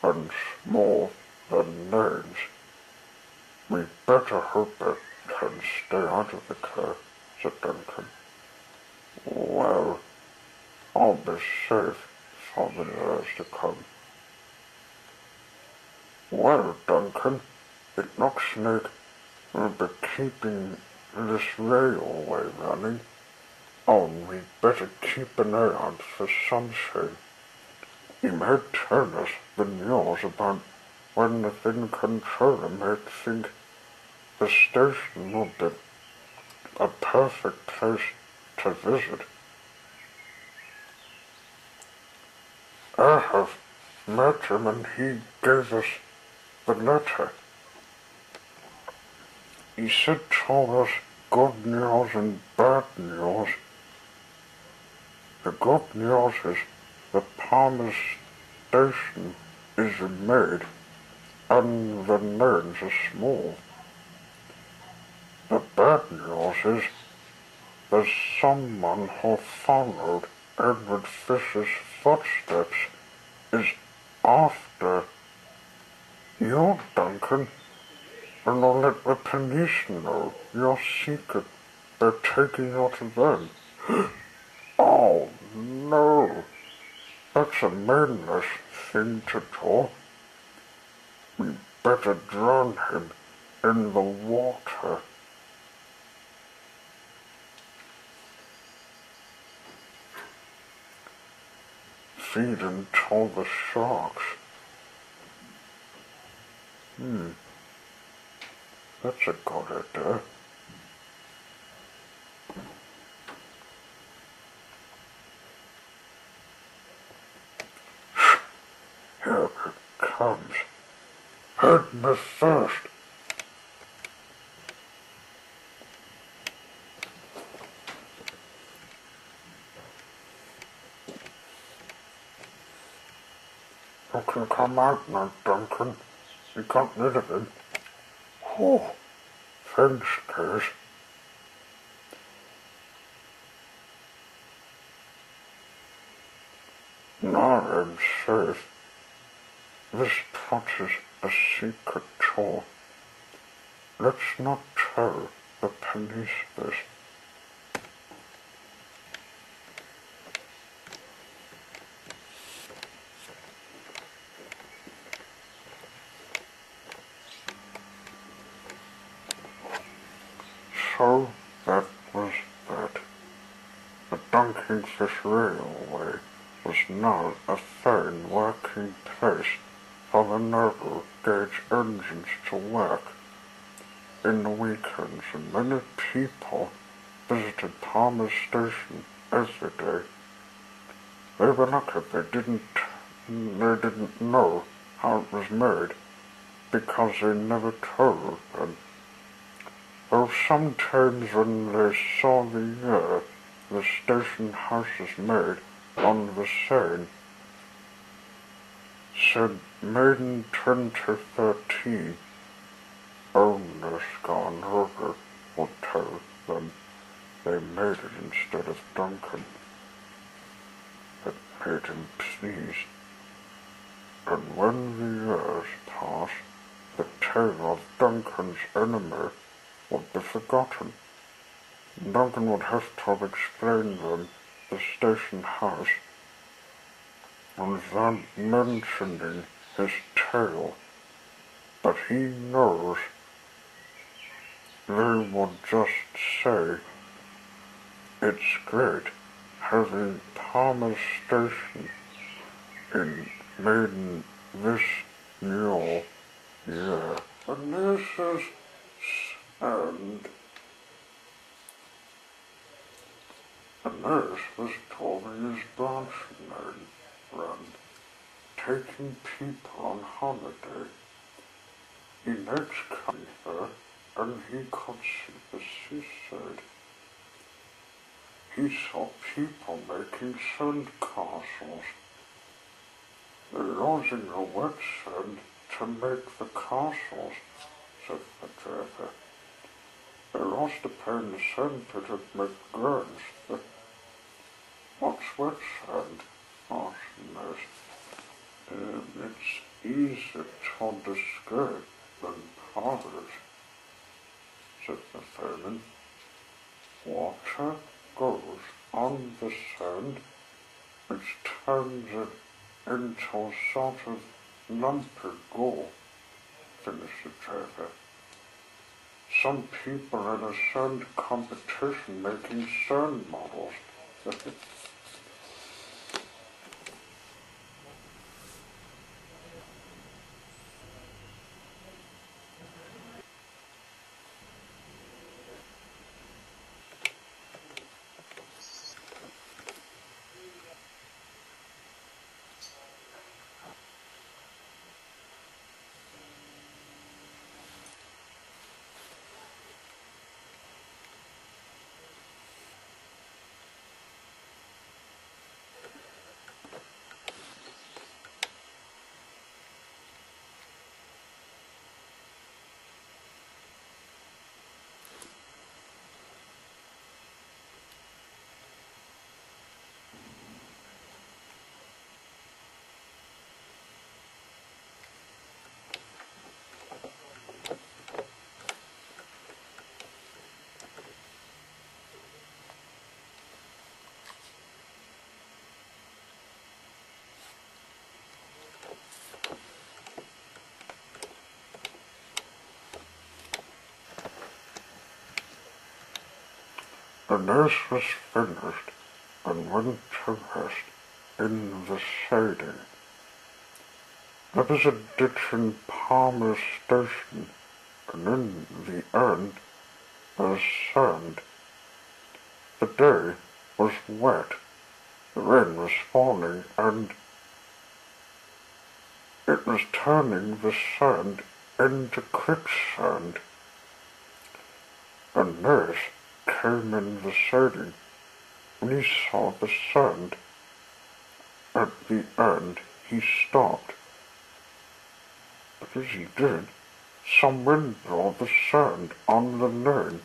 and smoothed the names. We better hope it can stay out of the car, said Duncan. Well, I'll be safe for the years to come. Well, Duncan, it looks like we'll be keeping this railway running. Oh, we'd better keep an eye out for sunshine. He may tell us the news about when the thin controller might think the station would be a perfect place to visit. I have met him and he gave us the letter. He said to us good news and bad news. The good news is the Palmer's station is made and the names are small. The bad news is there's someone who followed Edward Fisher's footsteps is after you, Duncan, and will let the police know your secret by taking you to them. Oh, no. That's a madness thing to do. We better drown him in the water. Feed him to the sharks. That's a good idea. Here it comes. Heard me first. You can come out now, Duncan. You got rid of him. Oh, thanks, Piers. Now I'm safe. This touches a secret chore. Let's not tell the police this. So that was that. The Duncan Railway was now a fine working place for the narrow gauge engines to work. In the weekends, many people visited Palmer's station every day. They were lucky they didn't know how it was made because they never told them. Though sometimes when they saw the year the station houses made on the sign said made in 2013, owners gone over would tell them they made it instead of Duncan. It made him pleased. And when the years passed, the tale of Duncan's enemy would be forgotten. Duncan would have to explain them the station house without mentioning his tale, but he knows they would just say, it's great having Palmer's station made in this new year. And this is and this was Tommy's branch run, taking people on holiday. He next came there, and he could see the seaside. He saw people making sand castles. They're using the wet sand to make the castles, said the driver. They're also paying the sandpit to make grounds. What's wet sand? Asked Nurse. It's easier to describe than powders, said the foreman. Water goes on the sand, which turns it into a sort of lumpy gold, finished the driver. Some people had a sand competition making sand models. The nurse was finished and went to rest in the siding. There was a ditch in Palmer's Station, and in the end there was sand. The day was wet, the rain was falling, and it was turning the sand into quicksand. A nurse came in the siding, and he saw the sand. At the end he stopped, but as he did, some wind brought the sand on the lane.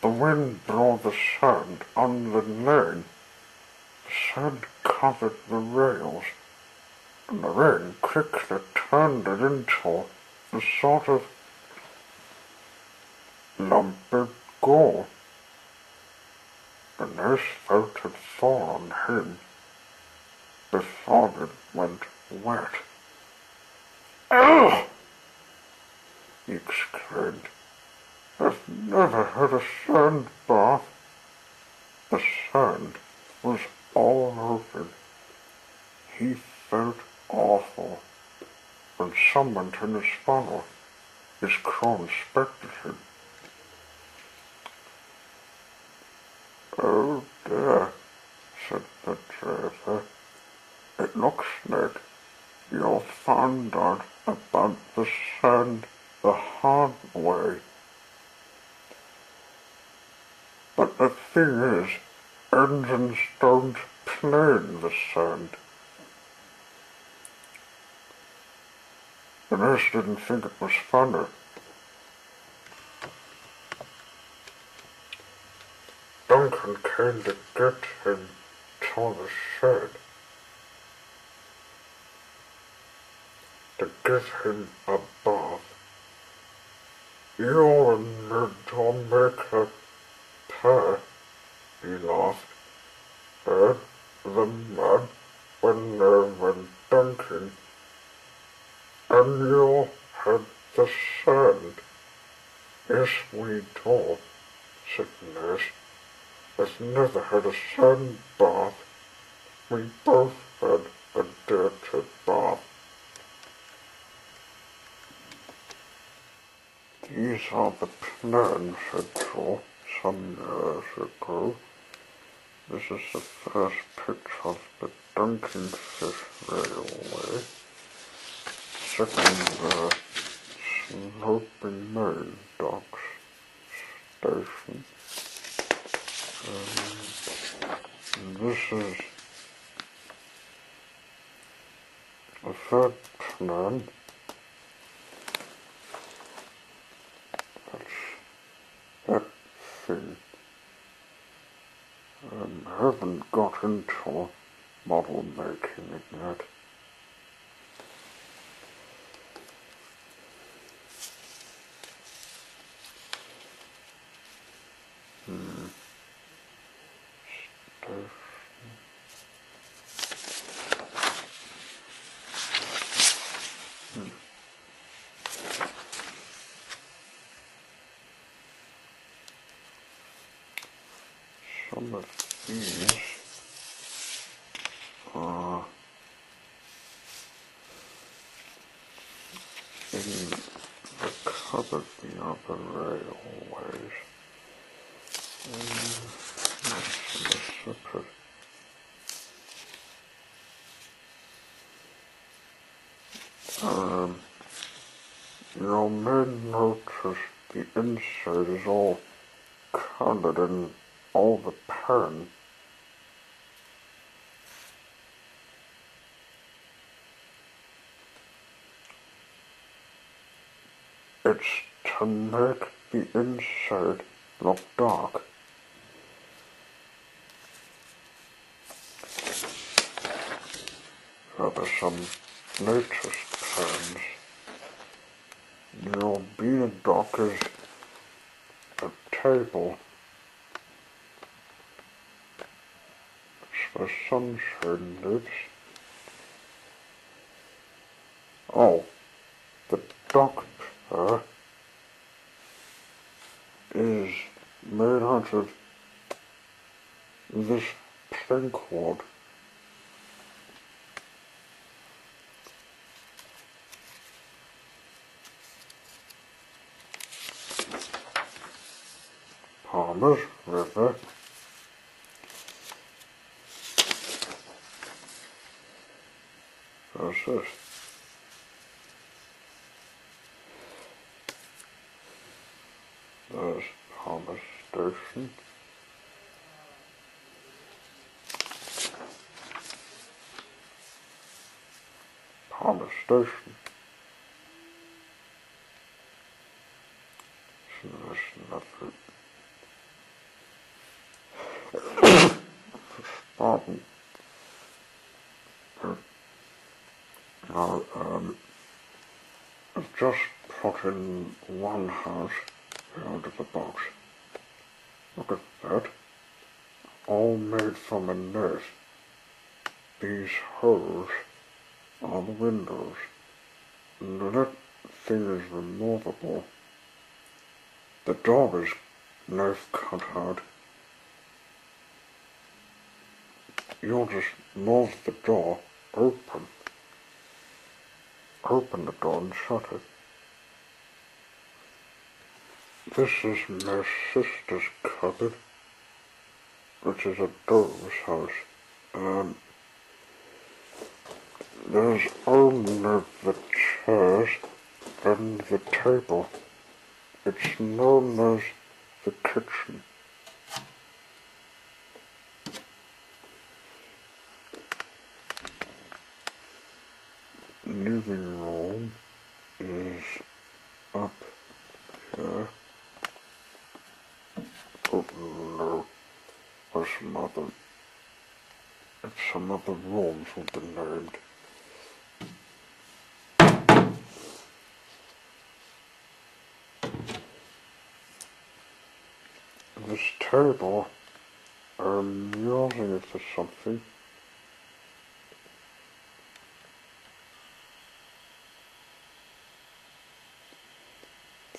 The wind brought the sand on the lane. The sand covered the rails, and the rain quickly turned it into a sort of lumpy gore. The nurse felt it fall on him before it went wet. "Ugh!" he exclaimed. "I've never had a sand bath." The sand was all over. He felt awful. When someone in his funnel, his crew inspected him. "Oh dear," said the driver. "It looks like you'll find out about the sand the hard way. But the thing is, engines don't play in the sand." The nurse didn't think it was funny. Duncan came to get him to the shed, to give him a bath. "You're need to make a pair," he laughed. "And the man when they went dunking, and you had the sand." "Yes, we do," said the nurse. "I've never had a sand bath. We both had a dirty bath." "These are the plans I drew some years ago. This is the first picture of the Duncan Fish Railway. Second, the sloping main docks station. And this is the third plan. That's that thing. I haven't got into model making it yet. Some of these are in the cupboard the other railways. Separate. You may notice the inside is all coloured in all the pen. It's to make the inside look dark. There are some latest pens. Your beard dock is a table. It's where sunshine lives. Oh, the doctor is made out of this plank-wood. Palmer's River. What's this? There's Palmer Station. Palmer Station. So there's nothing. Pardon. Now, I've just put in one house out of the box. Look at that. All made from a net. These holes are the windows. And the net thing is removable. The door is knife cut out. You'll just move the door open. Open the door and shut it. This is my sister's cupboard, which is a doll's house. There's only the chairs and the table. It's known as the kitchen. Living room is up here. Oh no, there's some other rooms have been named. This table, I'm using it for something.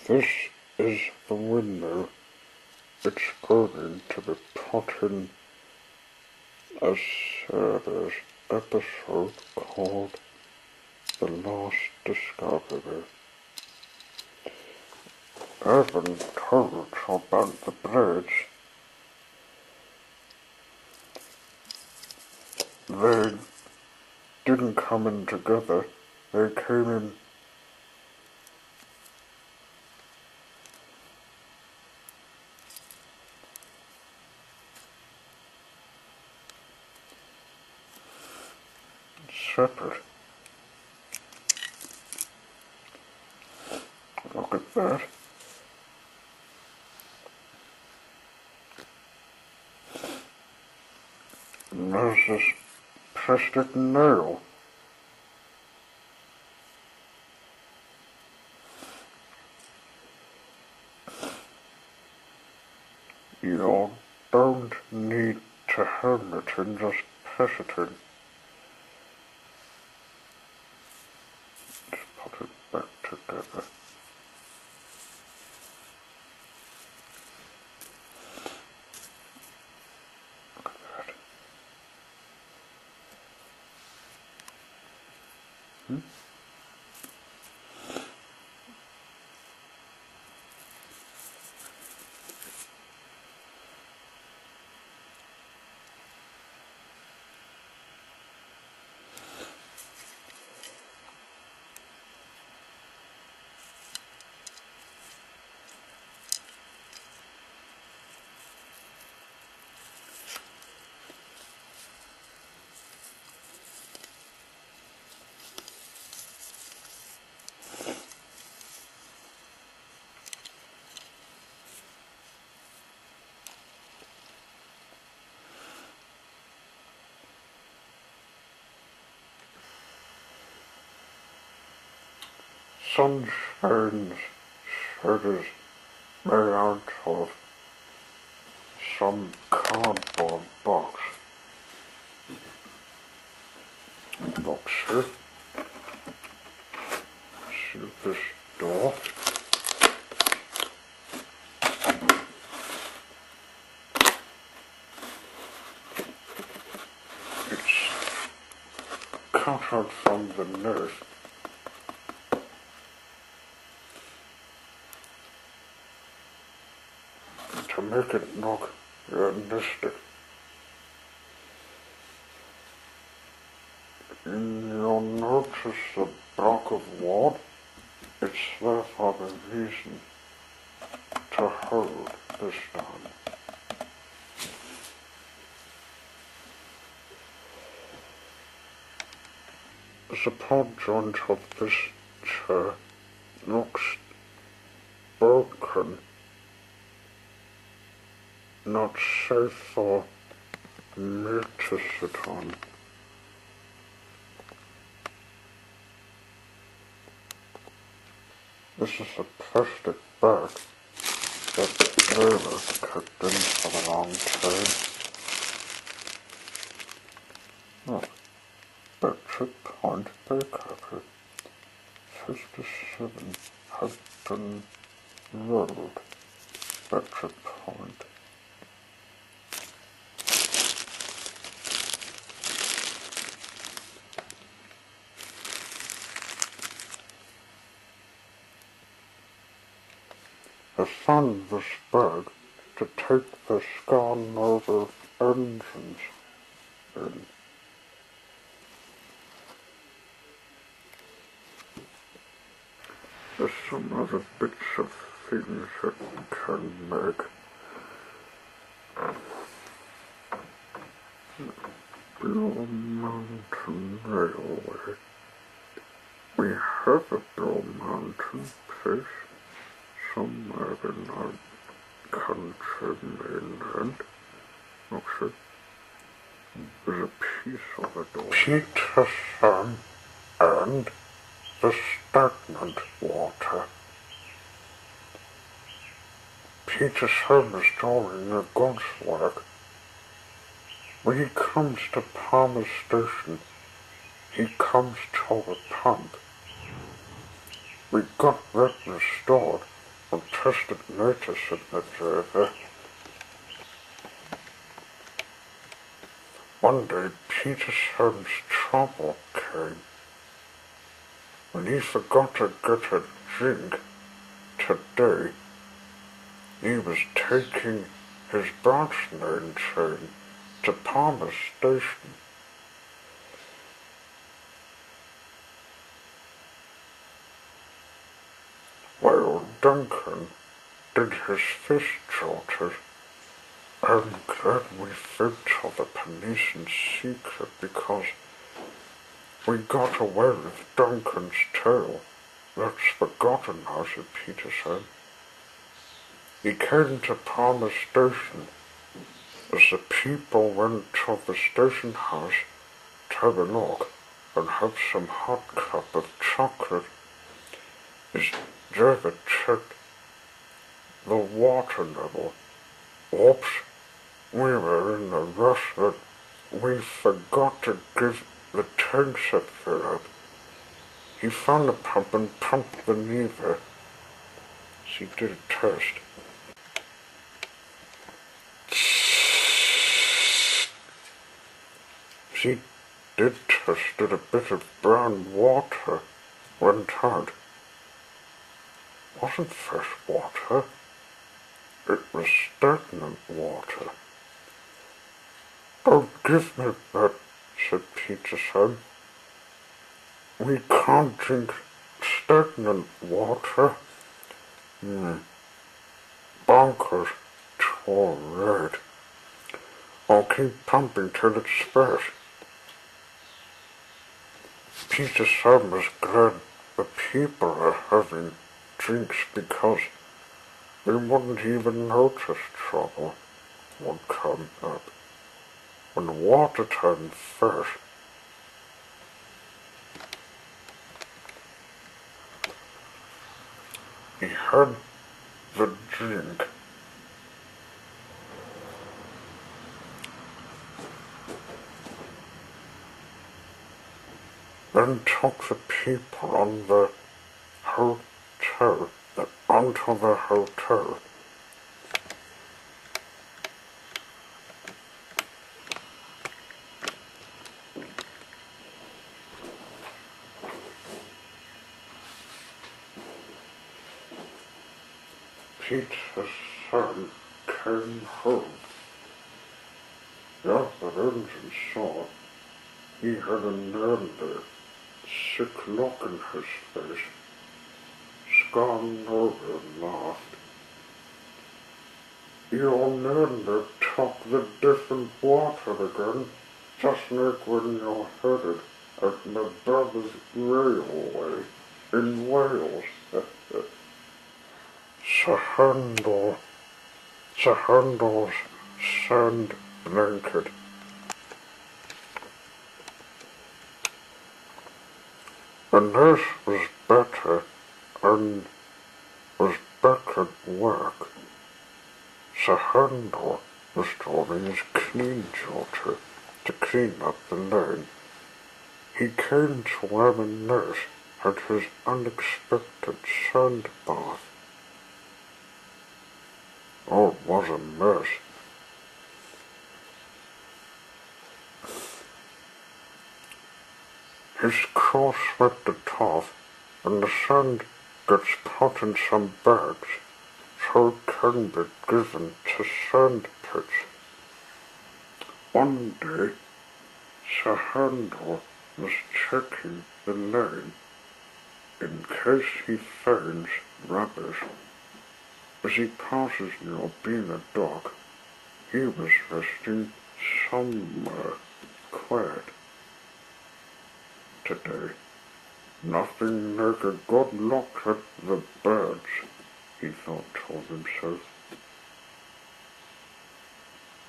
This is the window. It's going to be put in a series episode called The Lost Discovery. I've been told about the bridge. They didn't come in together. They came in separate. Look at that. And there's this plastic nail. You don't need to hem it and just press it in. Just put it back together. Look at that. Sunshine's shirt is made out of some cardboard boxes. this door. It's cut out from the nurse. To make it look realistic. You'll notice the block of wood. It's there for the reason to hold this down. The support joint of this chair looks broken, not safe for me to sit on. This is a plastic bag that Lola kept in for a long time. Look, battery point bakery, 57 Hampton Road, battery point. I found this bag to take the scan over engines in. There's some other bits of things that can make. Blue Mountain Railway. We have a Blue Mountain place somewhere in our country mainland. Actually, there's a piece of it all. Peterson and the stagnant water. Peterson is doing a God's work. When he comes to Palmer Station, he comes to the pump. We got that restored and tested nature signature there. One day Peterson's trouble came when he forgot to get a drink. Today he was taking his branch name train to Palmer Station. While Duncan did his fish charters, I'm glad we fed to the police in secret because we got away with Duncan's tail. That's forgotten now, said Peterson. He came to Palmer Station. As the people went to the station house to have a look and have some hot cup of chocolate, his driver checked the water level. Oops, we were in a rush that we forgot to give the tanks a fill up. He found a pump and pumped the lever. She did a test. She did test that a bit of brown water went out. It wasn't fresh water. It was stagnant water. Don't give me that, said Peterson. We can't drink stagnant water. Bonkers, too late. I'll keep pumping till it's fresh. Peterson was glad the people are having drinks because they wouldn't even notice trouble would come up. When the water turned fresh, he had the drink. Then took the people on the hotel, onto the hotel. Peter's son came home. The other engine saw he had a nervy, sick look in his face. Scarred over and laughed. Your nervy took the different water again, just like when you're headed at my brother's railway in Wales. Sir Handle's sand blanket. And this was better and was better work. Sir Handle was drawing his clean daughter to clean up the lane. He came to where the nurse had his unexpected sand bath. Oh, it was a mess. His car swept it off, and the sand gets put in some bags, so it can be given to sand pits. One day, Sir Handle was checking the lane in case he finds rubbish. As he passes near being a dog, he was resting somewhere quiet. Today, nothing like a good look at the birds, he thought to himself.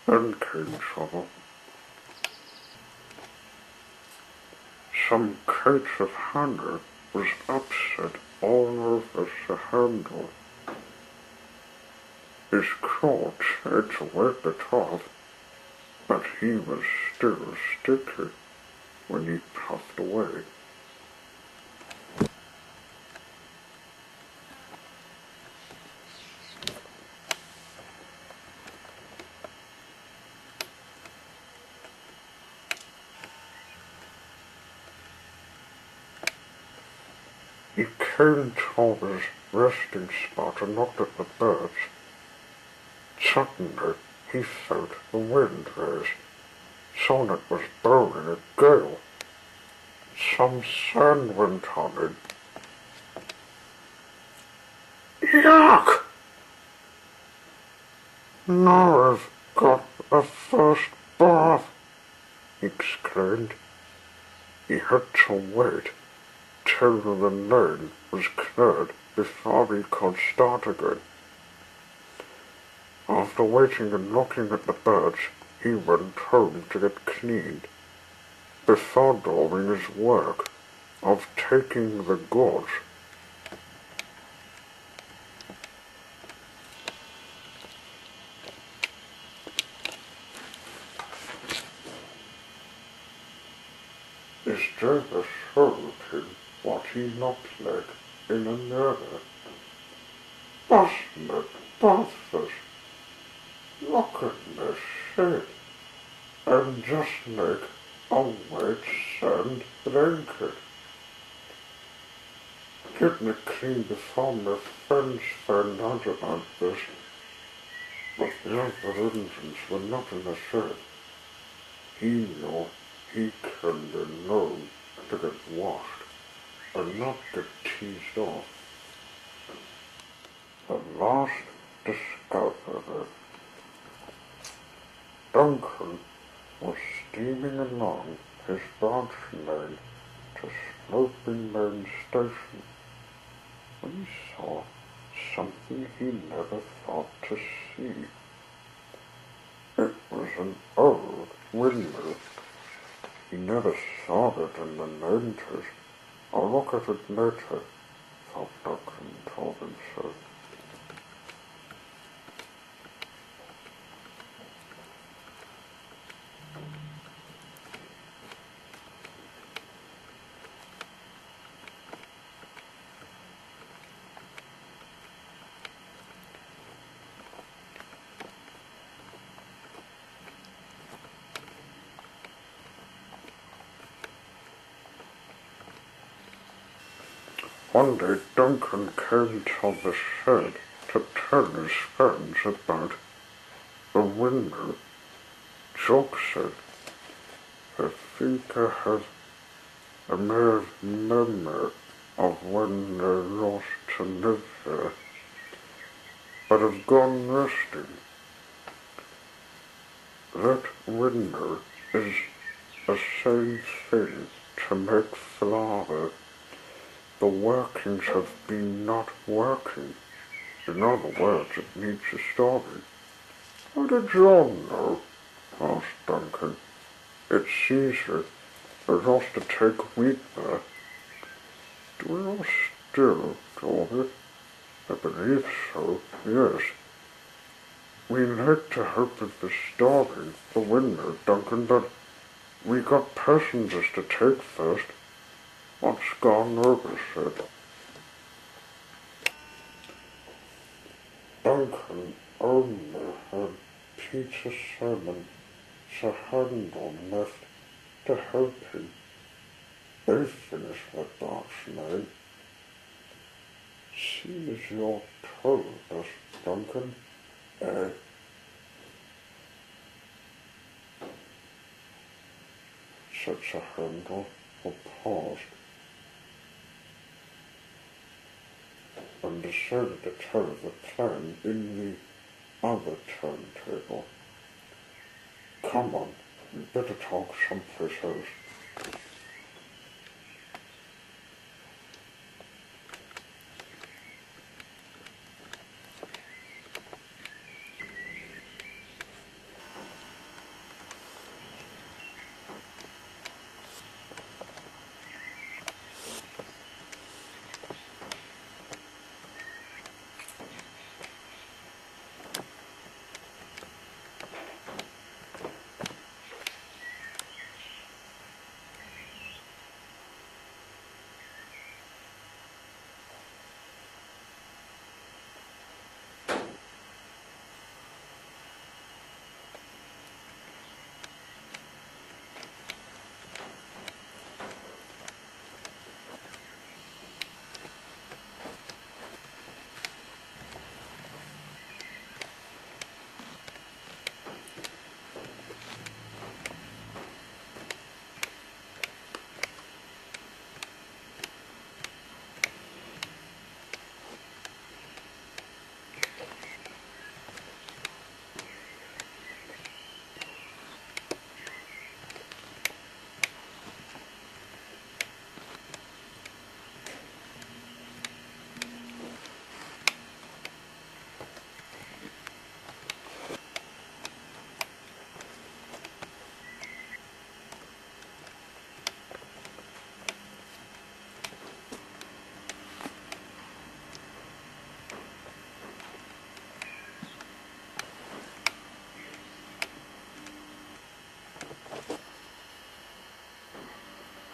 Then came trouble. Some cage of honey was upset all over the handle. His claw tried to wipe it off, but he was still sticky when he puffed away. He came to his resting spot and looked at the birds. Suddenly, he felt the wind rise. Soon it was blowing a gale. Some sand went on it. Yuck! Now I've got a first bath, he exclaimed. He had to wait till the lane was cleared before he could start again. After waiting and looking at the birds, he went home to get cleaned, before doing his work of taking the goods. His driver showed him what he looked like in a mirror. Wasn't it marvelous? Look at this shit. I'm just like a white sand blanket. Get me clean before my friends find out about this. But the other engines were not in the shed. He knew he can be known to get washed and not get teased off. The last discovery. Duncan was steaming along his branch line to Sloping Main Station when he saw something he never thought to see. It was an old windmill. He never saw it in the 90s. I'll look at it later, thought Duncan told himself. One day Duncan came to the shed to tell his friends about the windmill. Jock said, I think I have a mere memory of when they lost to live there, but have gone resting. That windmill is the same thing to make flour. The workings have been not working. In other words, it needs starting. How did John know? Asked Duncan. It's Caesar. There's us to take wheat there. Do we all still, George? I believe so, yes. We like to help with the starting, the windmill, Duncan, but we got passengers to take first. What's gone over, said. Duncan only had Peter's sermon to handle left to help him. They finished their bark's name. See as you're told us, Duncan, eh? Said Sir Handel, who paused, and decided to tell the plan in the other turntable. Come on, we better talk someplace else.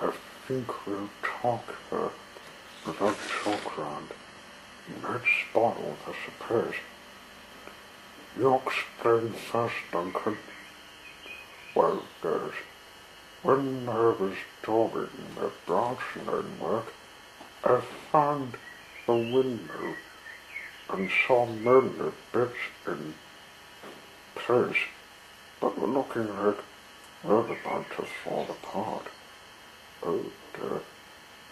I think we'll talk there without chalk round. You might spoil the surprise. You explain first, Duncan. Well, guys, when I was doing the branch-line work, I found the windmill and saw many bits in place, but were looking like they're about to fall apart. Oh dear,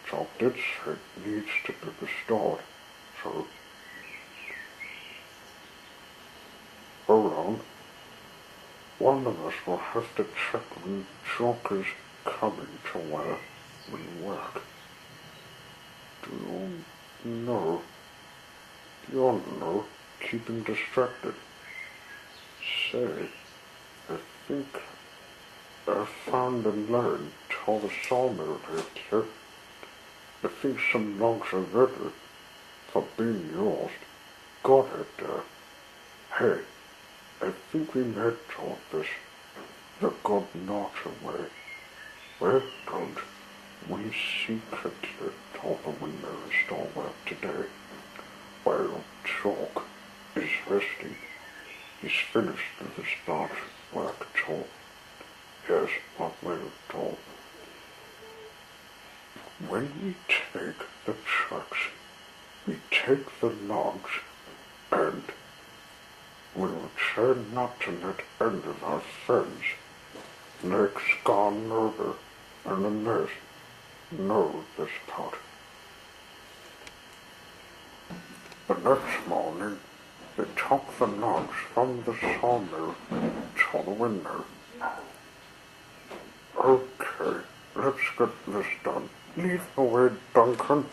Jock did say it needs to be restored, so hold on. One of us will have to check when Jock is coming to where we work. Do you know? Keeping distracted. Say, I think I found a line to the sawmill right here. I think some logs are ready for being used. Got it there. Hey, I think we may talk this the good notch away. Why don't we secretly talk the windmill and store work today, while Chalk is resting? He's finished with his barge work too. Yes, what will talk. When we take make the tracks. We take the logs, and we return not to let any of our friends, Nick's gone over, and the nurse, know this part. The next morning, they took the logs from the sawmill to the window. Okay, let's get this done. Lead the way, Duncan.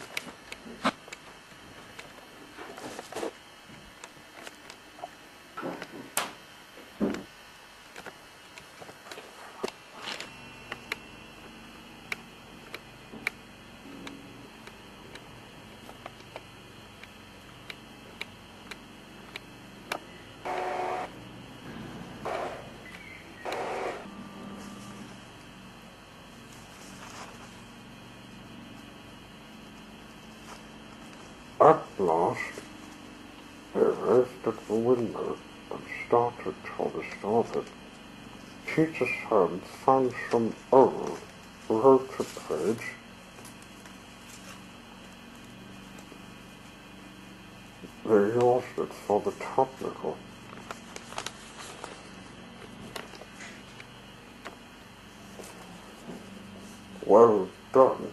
At last, they raised at the window and started to restore it. Peter's hand found some old, wrote a page. They used it for the top nickel. Well done.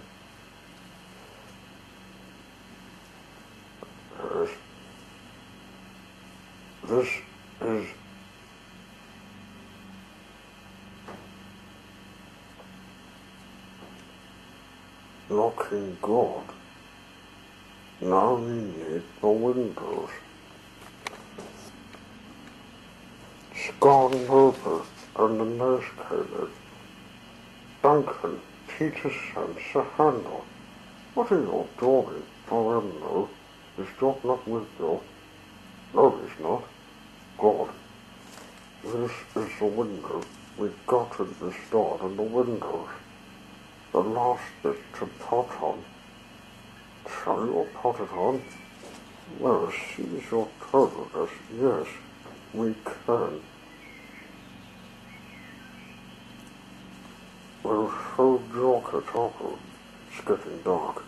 This is looking good. Now we need the windows. It's gone over and the nurse came in. Duncan, Peter sends a handle. What are you doing? Oh, no. Is Jock not with you? No, he's not. God. This is the window. We've got it restored in the windows. The last bit to put on. Shall you put it on? Well, since you're told us, yes, we can. We'll show Jock it up. It's getting dark.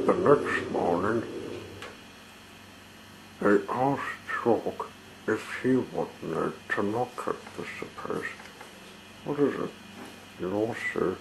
The next morning, they asked Jock if he would like to look at the surprise. What is it? You'll see.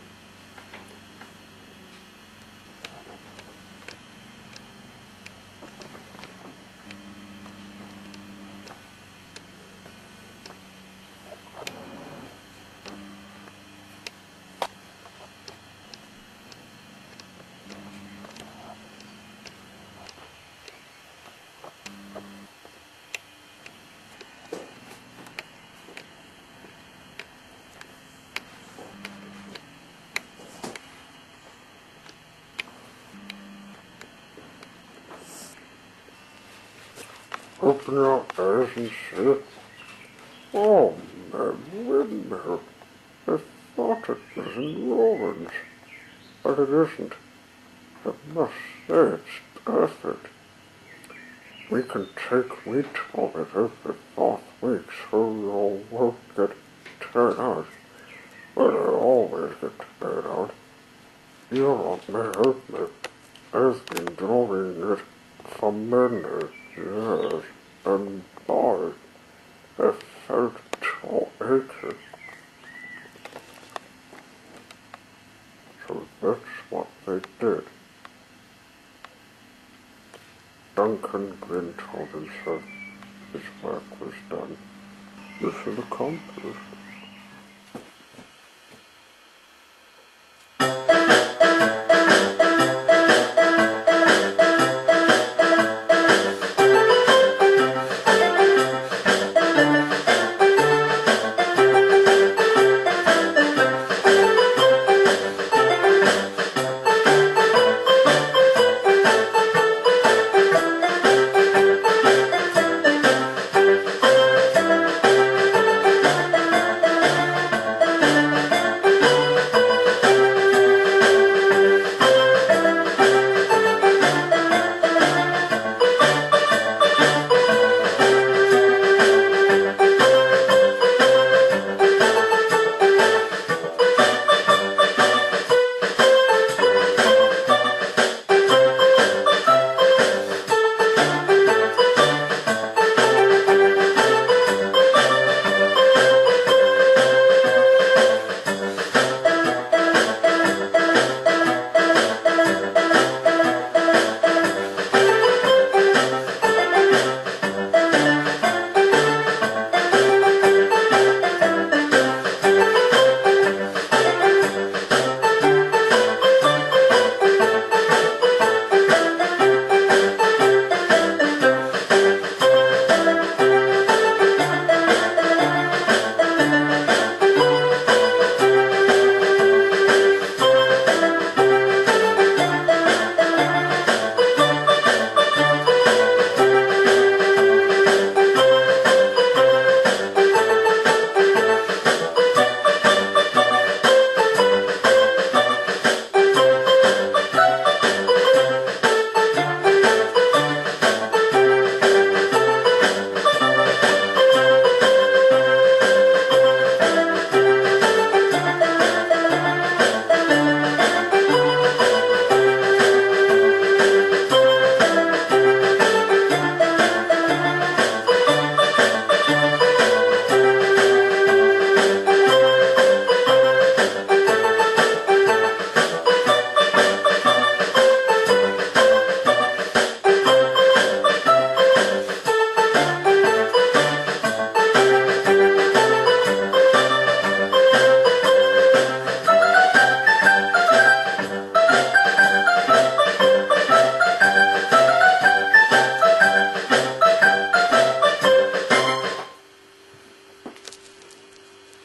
Open your eyes and see. Oh, my window. I thought it was in ruins, but it isn't. I must say it's perfect. We can take wheat of it every 4th week so you won't get tired out. But I always get tired out. You want me help me. I've been drawing it for many years, and boy, I felt so achy. So that's what they did. Duncan grinned told himself his work was done. Mission accomplished.